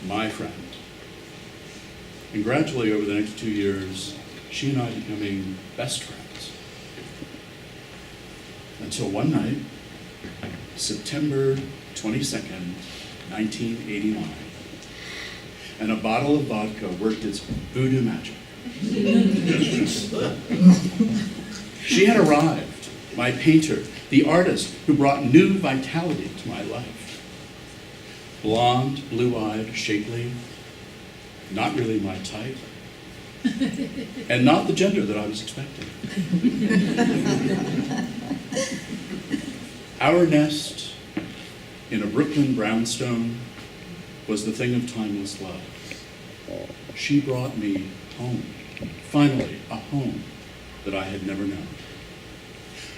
my friend. And gradually over the next 2 years, she and I becoming best friends. Until one night, September 22nd, 1989, and a bottle of vodka worked its voodoo magic. She had arrived, my painter, the artist who brought new vitality to my life. Blonde, blue-eyed, shapely, not really my type, and not the gender that I was expecting. Our nest in a Brooklyn brownstone was the thing of timeless love. She brought me home, finally, a home that I had never known.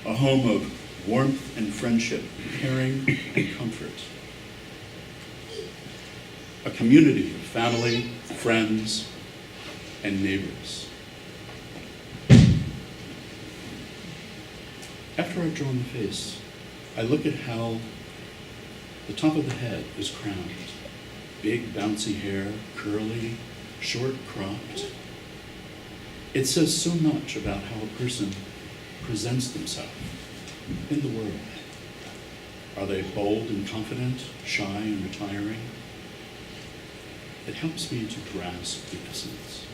A home of warmth and friendship, caring and comfort. A community of family, friends, and neighbors. After I've drawn the face, I look at how the top of the head is crowned. Big, bouncy hair, curly, short, cropped. It says so much about how a person presents themselves in the world. Are they bold and confident, shy and retiring? It helps me to grasp the essence.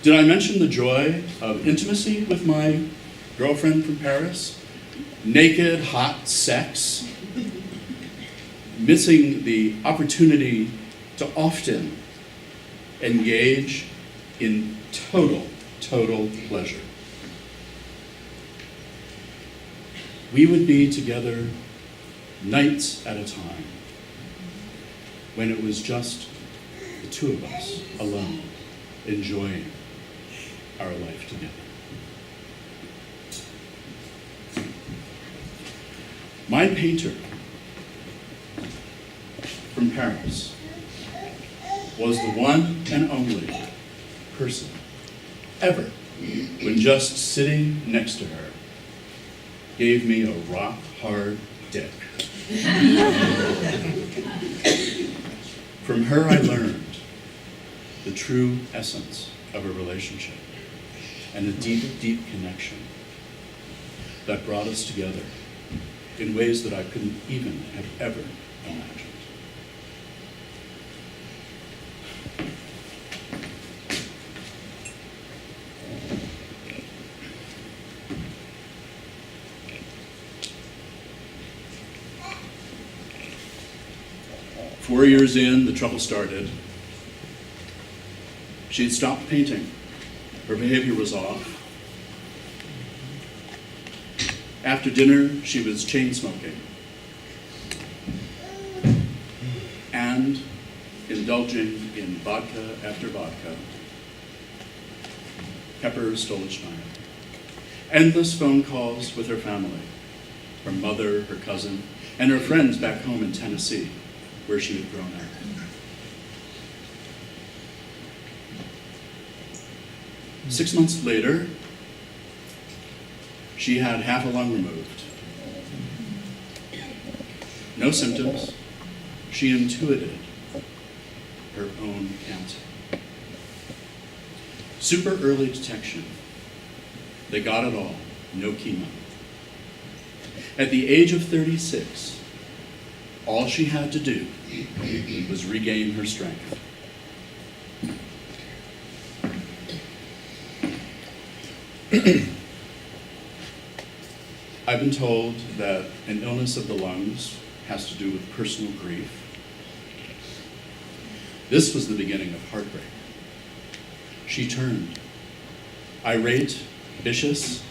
Did I mention the joy of intimacy with my girlfriend from Paris? Naked, hot sex. Missing the opportunity to often engage in total pleasure. We would be together nights at a time when it was just the two of us alone enjoying our life together. My painter from Paris was the one and only person ever when just sitting next to her gave me a rock-hard dick. From her I learned the true essence of a relationship and a deep connection that brought us together in ways that I couldn't even have ever imagined. 4 years in, the trouble started. She'd stopped painting. Her behavior was off. After dinner, she was chain smoking and indulging in vodka after vodka. Pepper Stolichnaya. Endless phone calls with her family, her mother, her cousin, and her friends back home in Tennessee, where she had grown up. Six months later, she had half a lung removed. No symptoms. She intuited her own cancer. Super early detection. They got it all, no chemo. At the age of 36, all she had to do was regain her strength. I've been told that an illness of the lungs has to do with personal grief. This was the beginning of heartbreak. She turned, irate, vicious,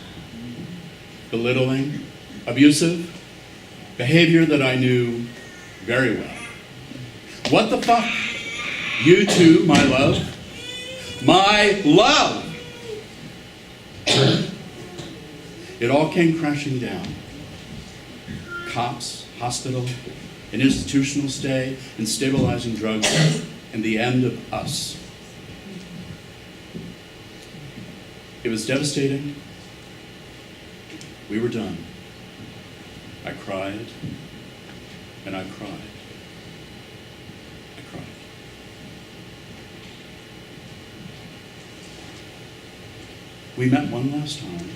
belittling, abusive, behavior that I knew very well. What the fuck? You too, my love? My love! It all came crashing down. Cops, hospital, an institutional stay, and stabilizing drugs, and the end of us. It was devastating. We were done. I cried, and I cried. I cried. We met one last time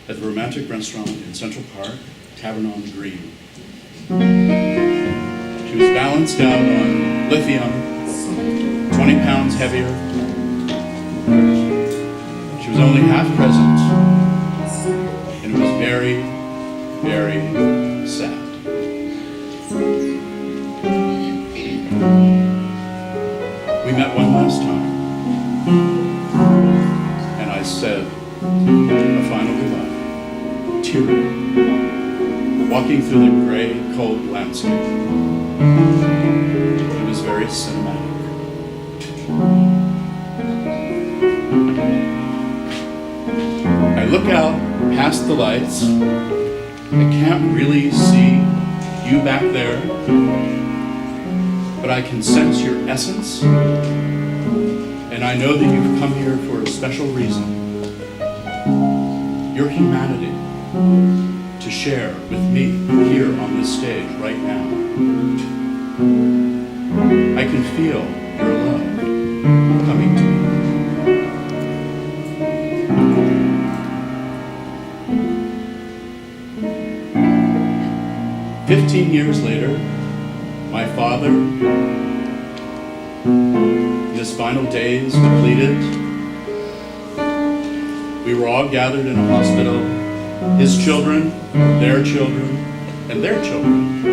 at the romantic restaurant in Central Park, Tavern on the Green. She was balanced out on lithium, 20 pounds heavier. She was only half present, and it was very, very sad. We met one last time, and I said a final goodbye. Teary, walking through the gray, cold landscape. It was very cinematic. I look out past the lights. I can't really see you back there, but I can sense your essence, and I know that you've come here for a special reason. Your humanity to share with me here on this stage right now. I can feel your love coming to me. "15 years later, my father, in his final days, depleted. We were all gathered in a hospital, his children, their children, and their children,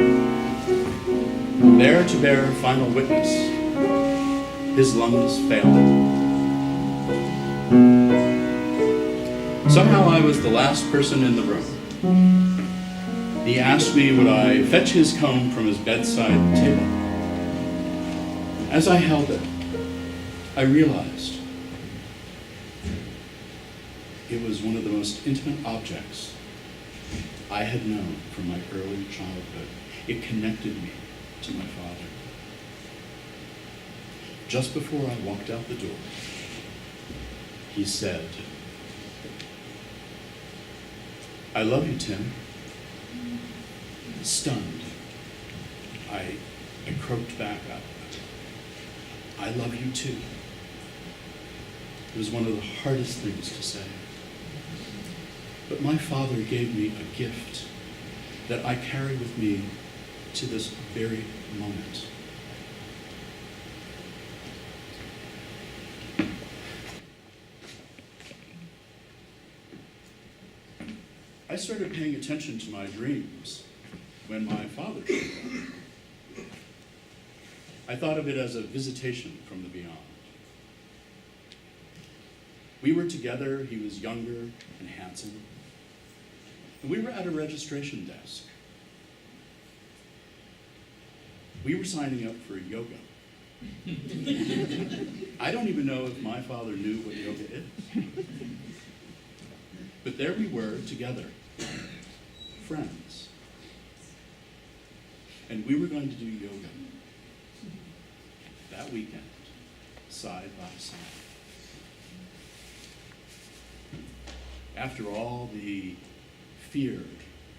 there to bear final witness. His lungs failed. Somehow I was the last person in the room. He asked me would I fetch his comb from his bedside table. As I held it, I realized it was one of the most intimate objects I had known from my early childhood. It connected me to my father. Just before I walked out the door, he said, "I love you, Tim." Stunned, I croaked back up, "I love you too." It was one of the hardest things to say. But my father gave me a gift that I carry with me to this very moment. I started paying attention to my dreams when my father showed up. I thought of it as a visitation from the beyond. We were together, he was younger and handsome, and we were at a registration desk. We were signing up for yoga. I don't even know if my father knew what yoga is. But there we were together, friends. And we were going to do yoga that weekend, side by side. After all the fear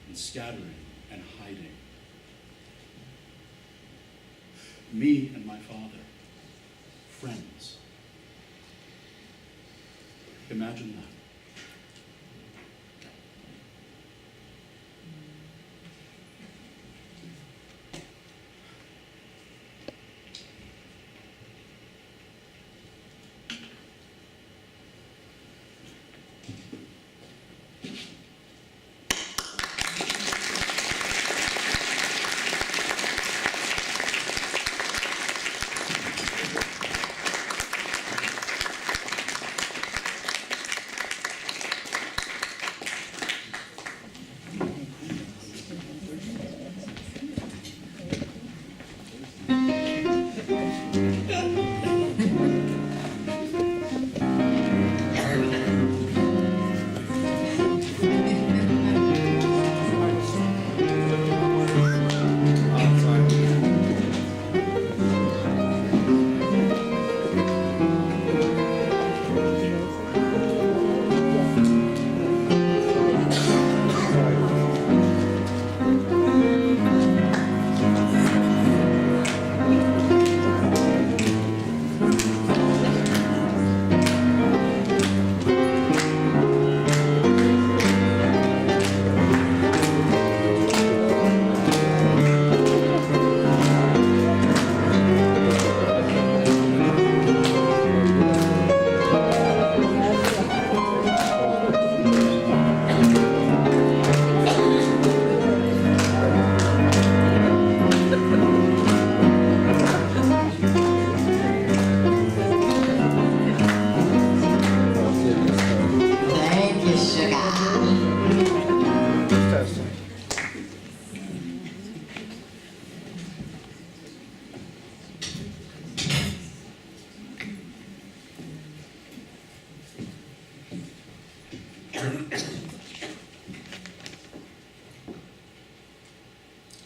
and scattering and hiding, me and my father, friends. Imagine that.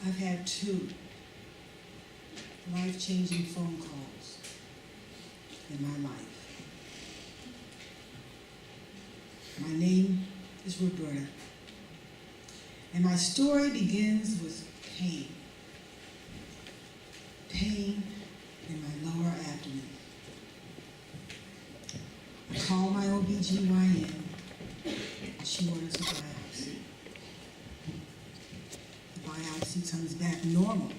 I've had 2 life-changing phone calls in my life. My name is Roberta, and my story begins with pain. Pain in my lower abdomen. I call my OBGYN, and she orders a biopsy. The biopsy comes back normal,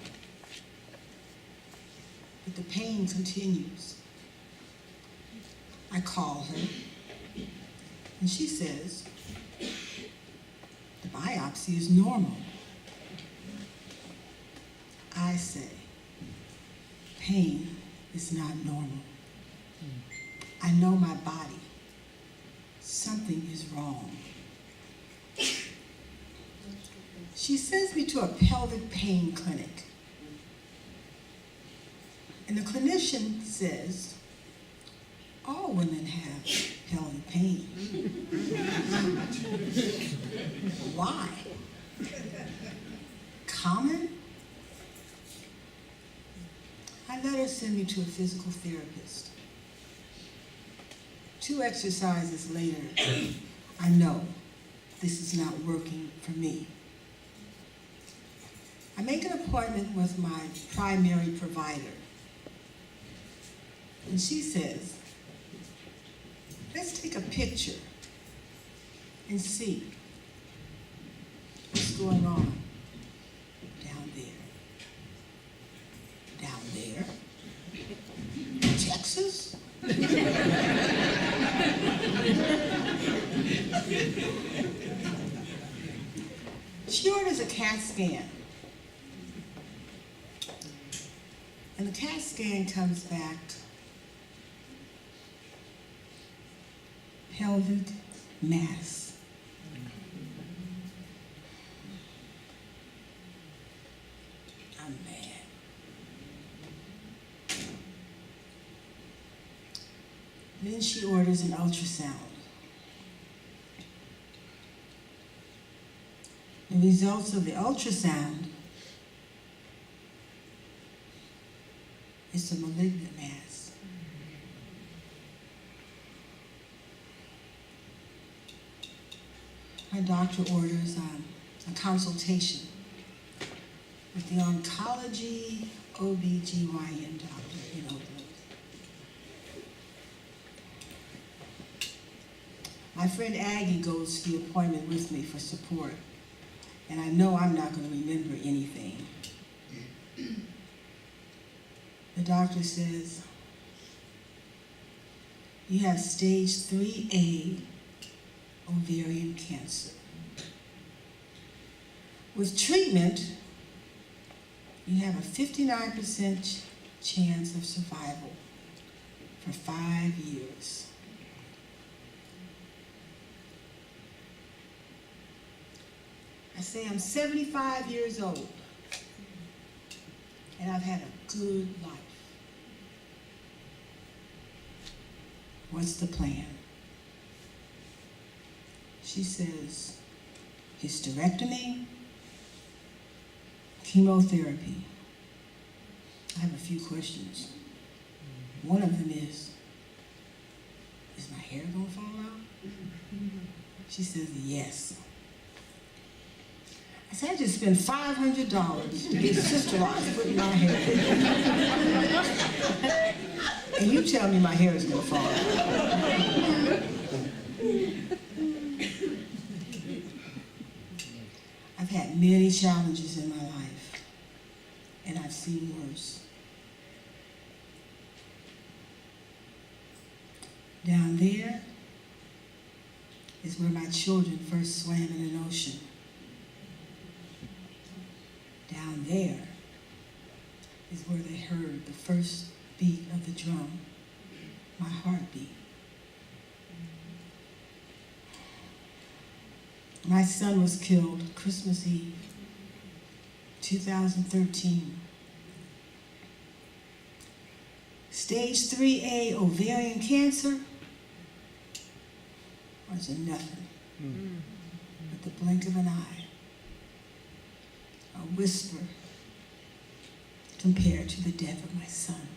but the pain continues. I call her, and she says, the biopsy is normal. I say, pain is not normal. I know my body. Something is wrong. She sends me to a pelvic pain clinic. And the clinician says, all women have pelvic pain. Why? Common? I let her send me to a physical therapist. 2 exercises later, I know this is not working for me. I make an appointment with my primary provider. And she says, let's take a picture and see what's going on down there. Down there? Texas? She orders a CAT scan. And the CAT scan comes back pelvic mass. I'm mad. Then she orders an ultrasound. The results of the ultrasound is a malignant mass. My doctor orders a consultation with the oncology OBGYN doctor in Oakland. My friend Aggie goes to the appointment with me for support, and I know I'm not going to remember anything. The doctor says, you have stage 3A ovarian cancer. With treatment, you have a 59% chance of survival for 5 years. I say I'm 75 years old, and I've had a good life. What's the plan? She says, hysterectomy, chemotherapy. I have a few questions. One of them is my hair gonna fall out? She says, yes. I said, I just spent $500 to get Sister Locks put in my hair. And you tell me my hair is gonna fall out. I've had many challenges in my life, and I've seen worse. Down there is where my children first swam in an ocean. Down there is where they heard the first beat of the drum, my heartbeat. My son was killed Christmas Eve, 2013. Stage 3A ovarian cancer was a nothing but the blink of an eye, a whisper compared to the death of my son.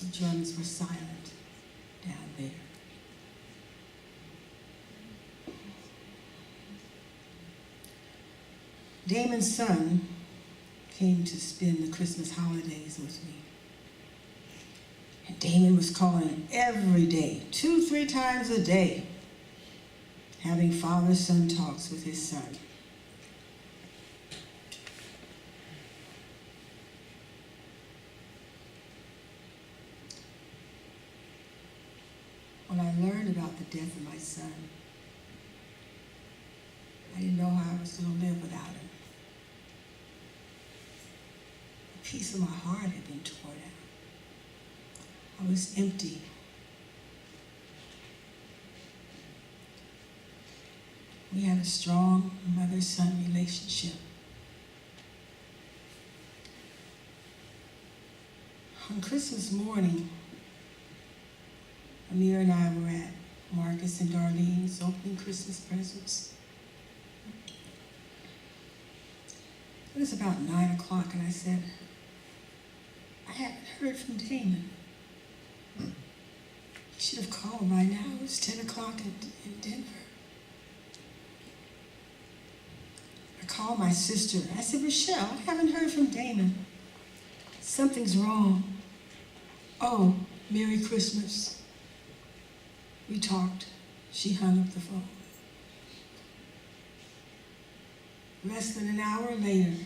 The drums were silent down there. Damon's son came to spend the Christmas holidays with me. And Damon was calling every day, 2-3 times a day, having father-son talks with his son. When I learned about the death of my son, I didn't know how I was going to live without him. A piece of my heart had been torn out. I was empty. We had a strong mother-son relationship. On Christmas morning, Amir and I were at Marcus and Darlene's opening Christmas presents. It was about 9 o'clock, and I said, I haven't heard from Damon. He should have called by now. It was 10 o'clock in Denver. I called my sister. I said, Rochelle, I haven't heard from Damon. Something's wrong. Oh, Merry Christmas. We talked. She hung up the phone. Less than an hour later,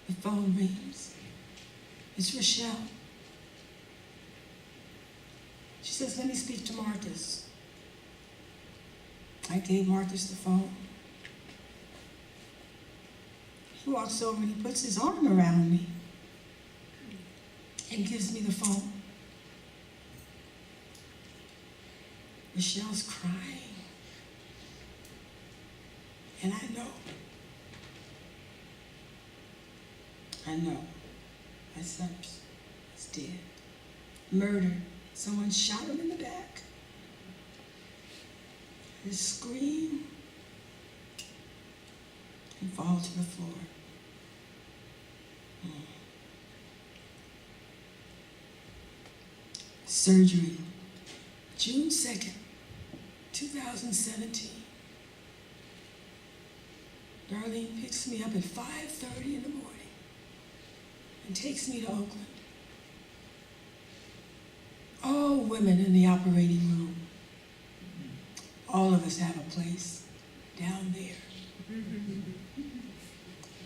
the phone rings. It's Rochelle. She says, let me speak to Marcus. I gave Marcus the phone. He walks over and he puts his arm around me and gives me the phone. Michelle's crying. And I know my son's dead. Murdered. Someone shot him in the back. I just scream and fall to the floor. Surgery, June 2nd, 2017. Darlene picks me up at 5:30 in the morning and takes me to Oakland. All women in the operating room. All of us have a place down there.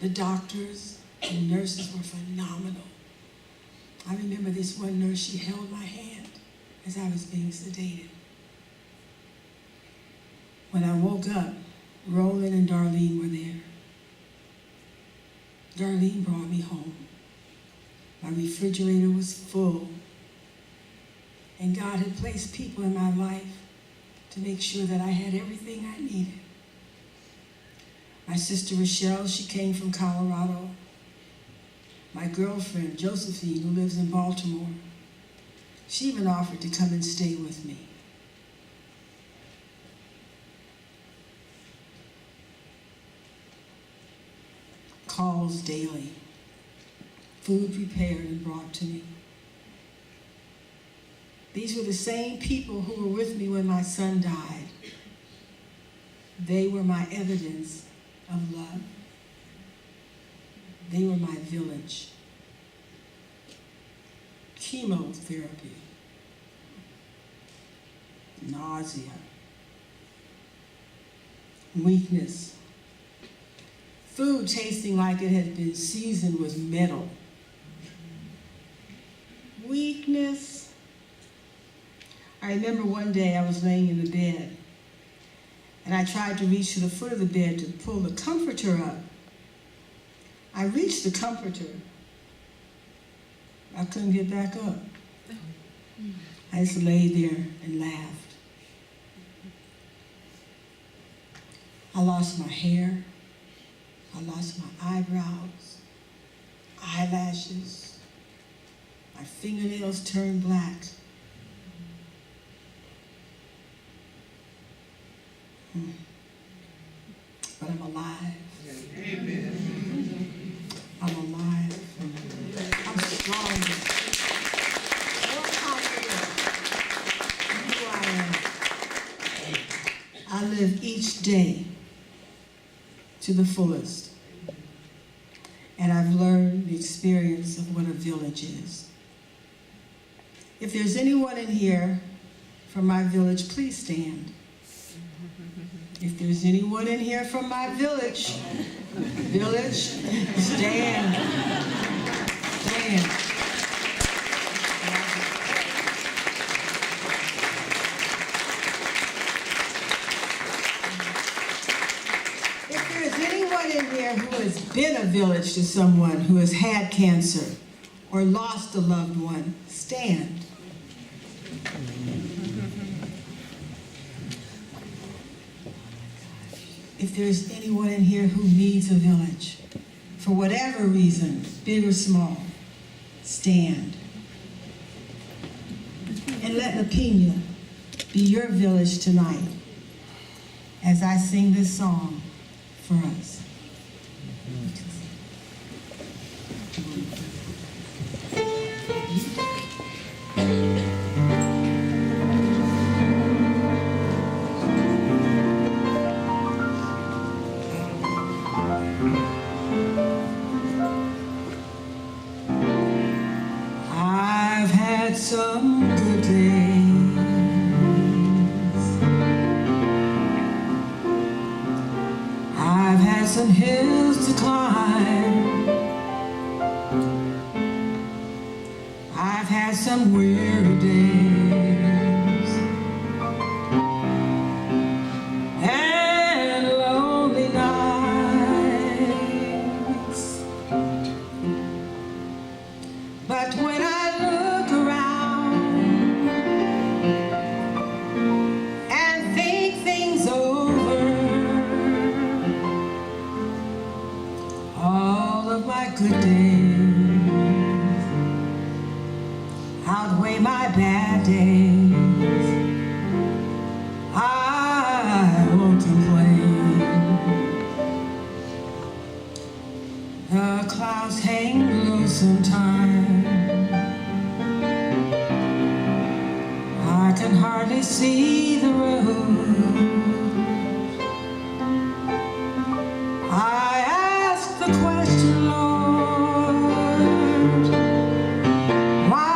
The doctors and nurses were phenomenal. I remember this one nurse, she held my hand as I was being sedated. When I woke up, Roland and Darlene were there. Darlene brought me home. My refrigerator was full, and God had placed people in my life to make sure that I had everything I needed. My sister Rochelle, she came from Colorado. My girlfriend, Josephine, who lives in Baltimore, she even offered to come and stay with me. Calls daily, food prepared and brought to me. These were the same people who were with me when my son died. They were my evidence of love. They were my village. Chemotherapy, nausea, weakness, food tasting like it had been seasoned with metal. Weakness. I remember one day I was laying in the bed and I tried to reach to the foot of the bed to pull the comforter up. I reached the comforter. I couldn't get back up. I just lay there and laughed. I lost my hair. I lost my eyebrows, eyelashes. My fingernails turned black. But I'm alive. Amen. I'm alive. I'm strong. More confident in who I am. I live each day to the fullest. And I've learned the experience of what a village is. If there's anyone in here from my village, please stand. If there's anyone in here from my village, stand. Stand. If there's anyone in here who has been a village to someone who has had cancer or lost a loved one, stand. If there's anyone in here who needs a village, for whatever reason, big or small, stand. And let La Peña be your village tonight as I sing this song for us. I've had some good days. I've had some hills to climb. I've had some weary days and lonely nights. of my good days outweigh my bad days, I won't complain. The clouds hang low sometimes, I can hardly see the road. I ask the question, Lord, why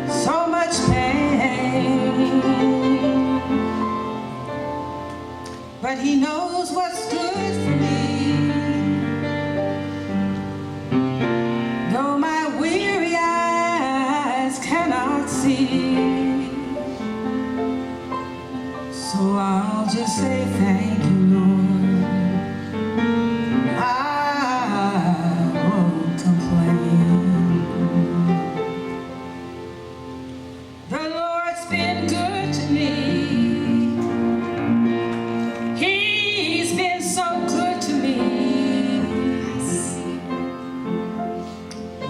so much pain? But He knows what's good for me, though my weary eyes cannot see. So I'll just say thank you, Lord. I won't complain. The Lord's been good to me. He's been so good to me.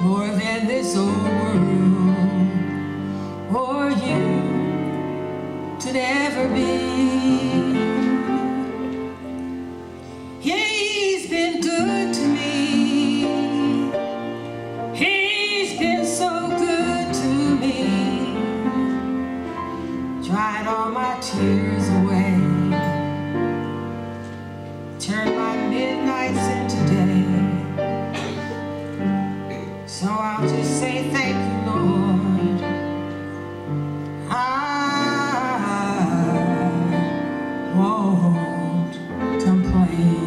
More than this old world or you could ever be. He's been good to me. He's been so good to me. Dried all my tears away, turned my midnights into day. So I'll just say thank you, Lord. I won't complain.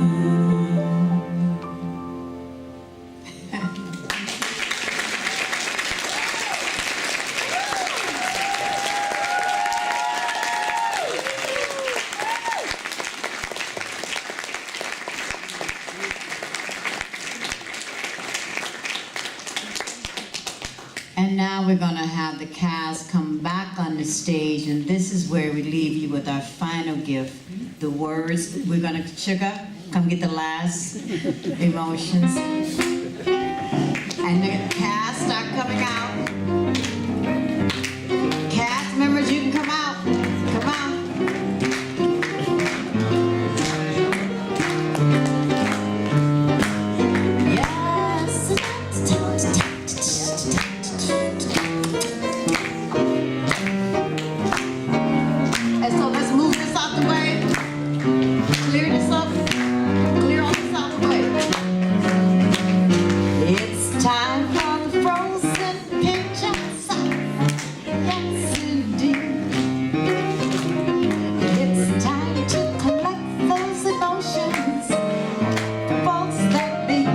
And now we're going to have the cast come back on the stage, and this is where we leave you with our final gift, the words. We're going to, Sugar, come get the last emotions. And the cast start coming out. Cast members, you can come out. Come on. Yes. And so let's move this out the way. Clear this up. Clear all this out the way. It's time for the frozen pictures. Yes, indeed. It's time to collect those emotions. The folks that beat.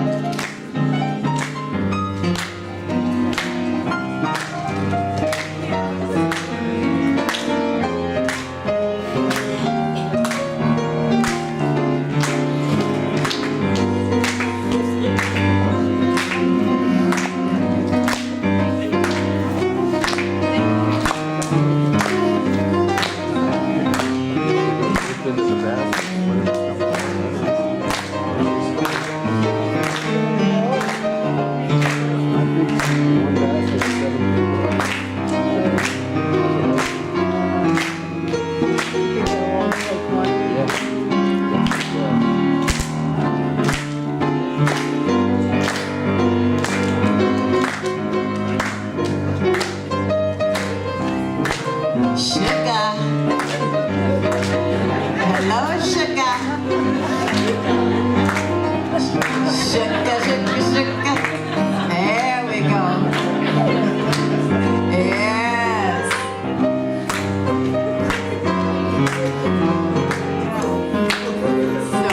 Sugar. Hello, sugar. Sugar, sugar, sugar. There we go. Yes. So,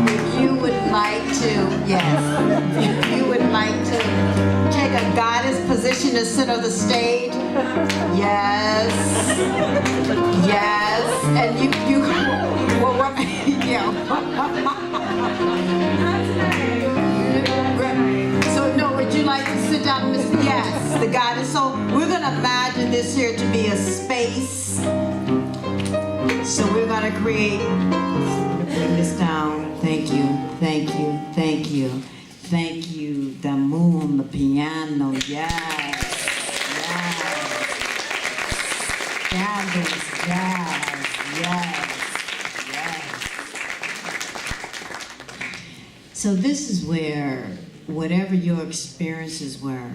if you would like to, yes, if you would like to take a goddess position to center the stage, yes, yes, and you, well, yeah. So, no, would you like to sit down, Miss? Yes, the goddess. So, we're going to imagine this here to be a space. So, we're going to create, bring this down. Thank you, thank you, thank you. Thank you. Thank you. The moon, the piano, yes. Candles, jazz, yes. So this is where, whatever your experiences were,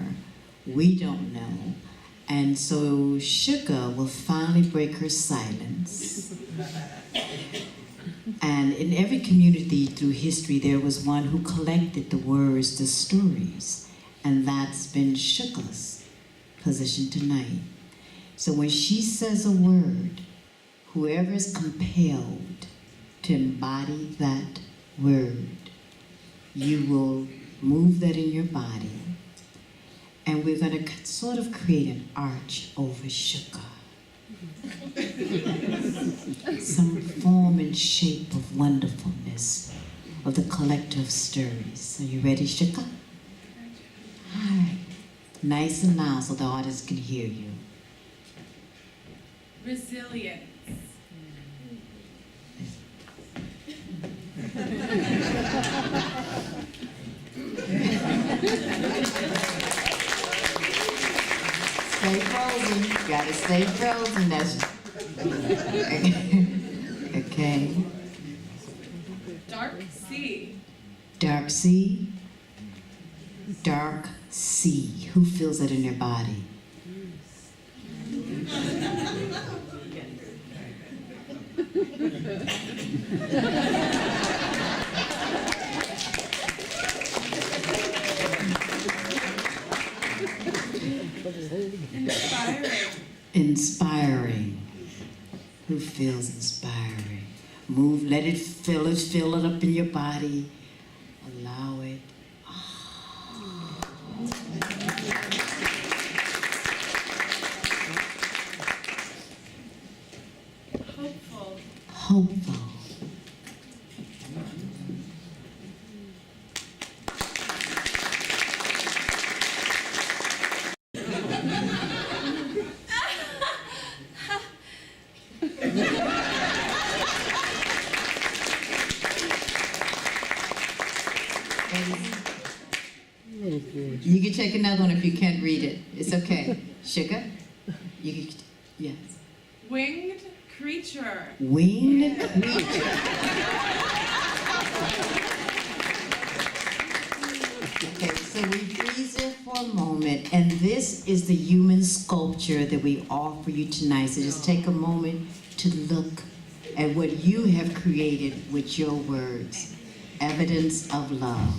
we don't know. And so Sugar will finally break her silence. And in every community through history, there was one who collected the words, the stories. And that's been Sugar's position tonight. So when she says a word, whoever is compelled to embody that word, you will move that in your body, and we're going to sort of create an arch over Sugar. Some form and shape of wonderfulness of the collective stories. Are you ready, Sugar? All right. Nice and loud so the audience can hear you. Resilience. Stay frozen. Gotta stay frozen. That's okay. Dark sea. Dark sea. Dark sea. Who feels that in their body? Inspiring. Inspiring. Who feels inspiring? Move, let it fill it up in your body. Allow it. Hopeful. Hopeful. You can take another one if you can't read it. It's okay. Sugar? You can, yes. Winged creature. Winged creature. Okay, so we freeze it for a moment, and this is the human sculpture that we offer you tonight. So just take a moment to look at what you have created with your words. Evidence of love.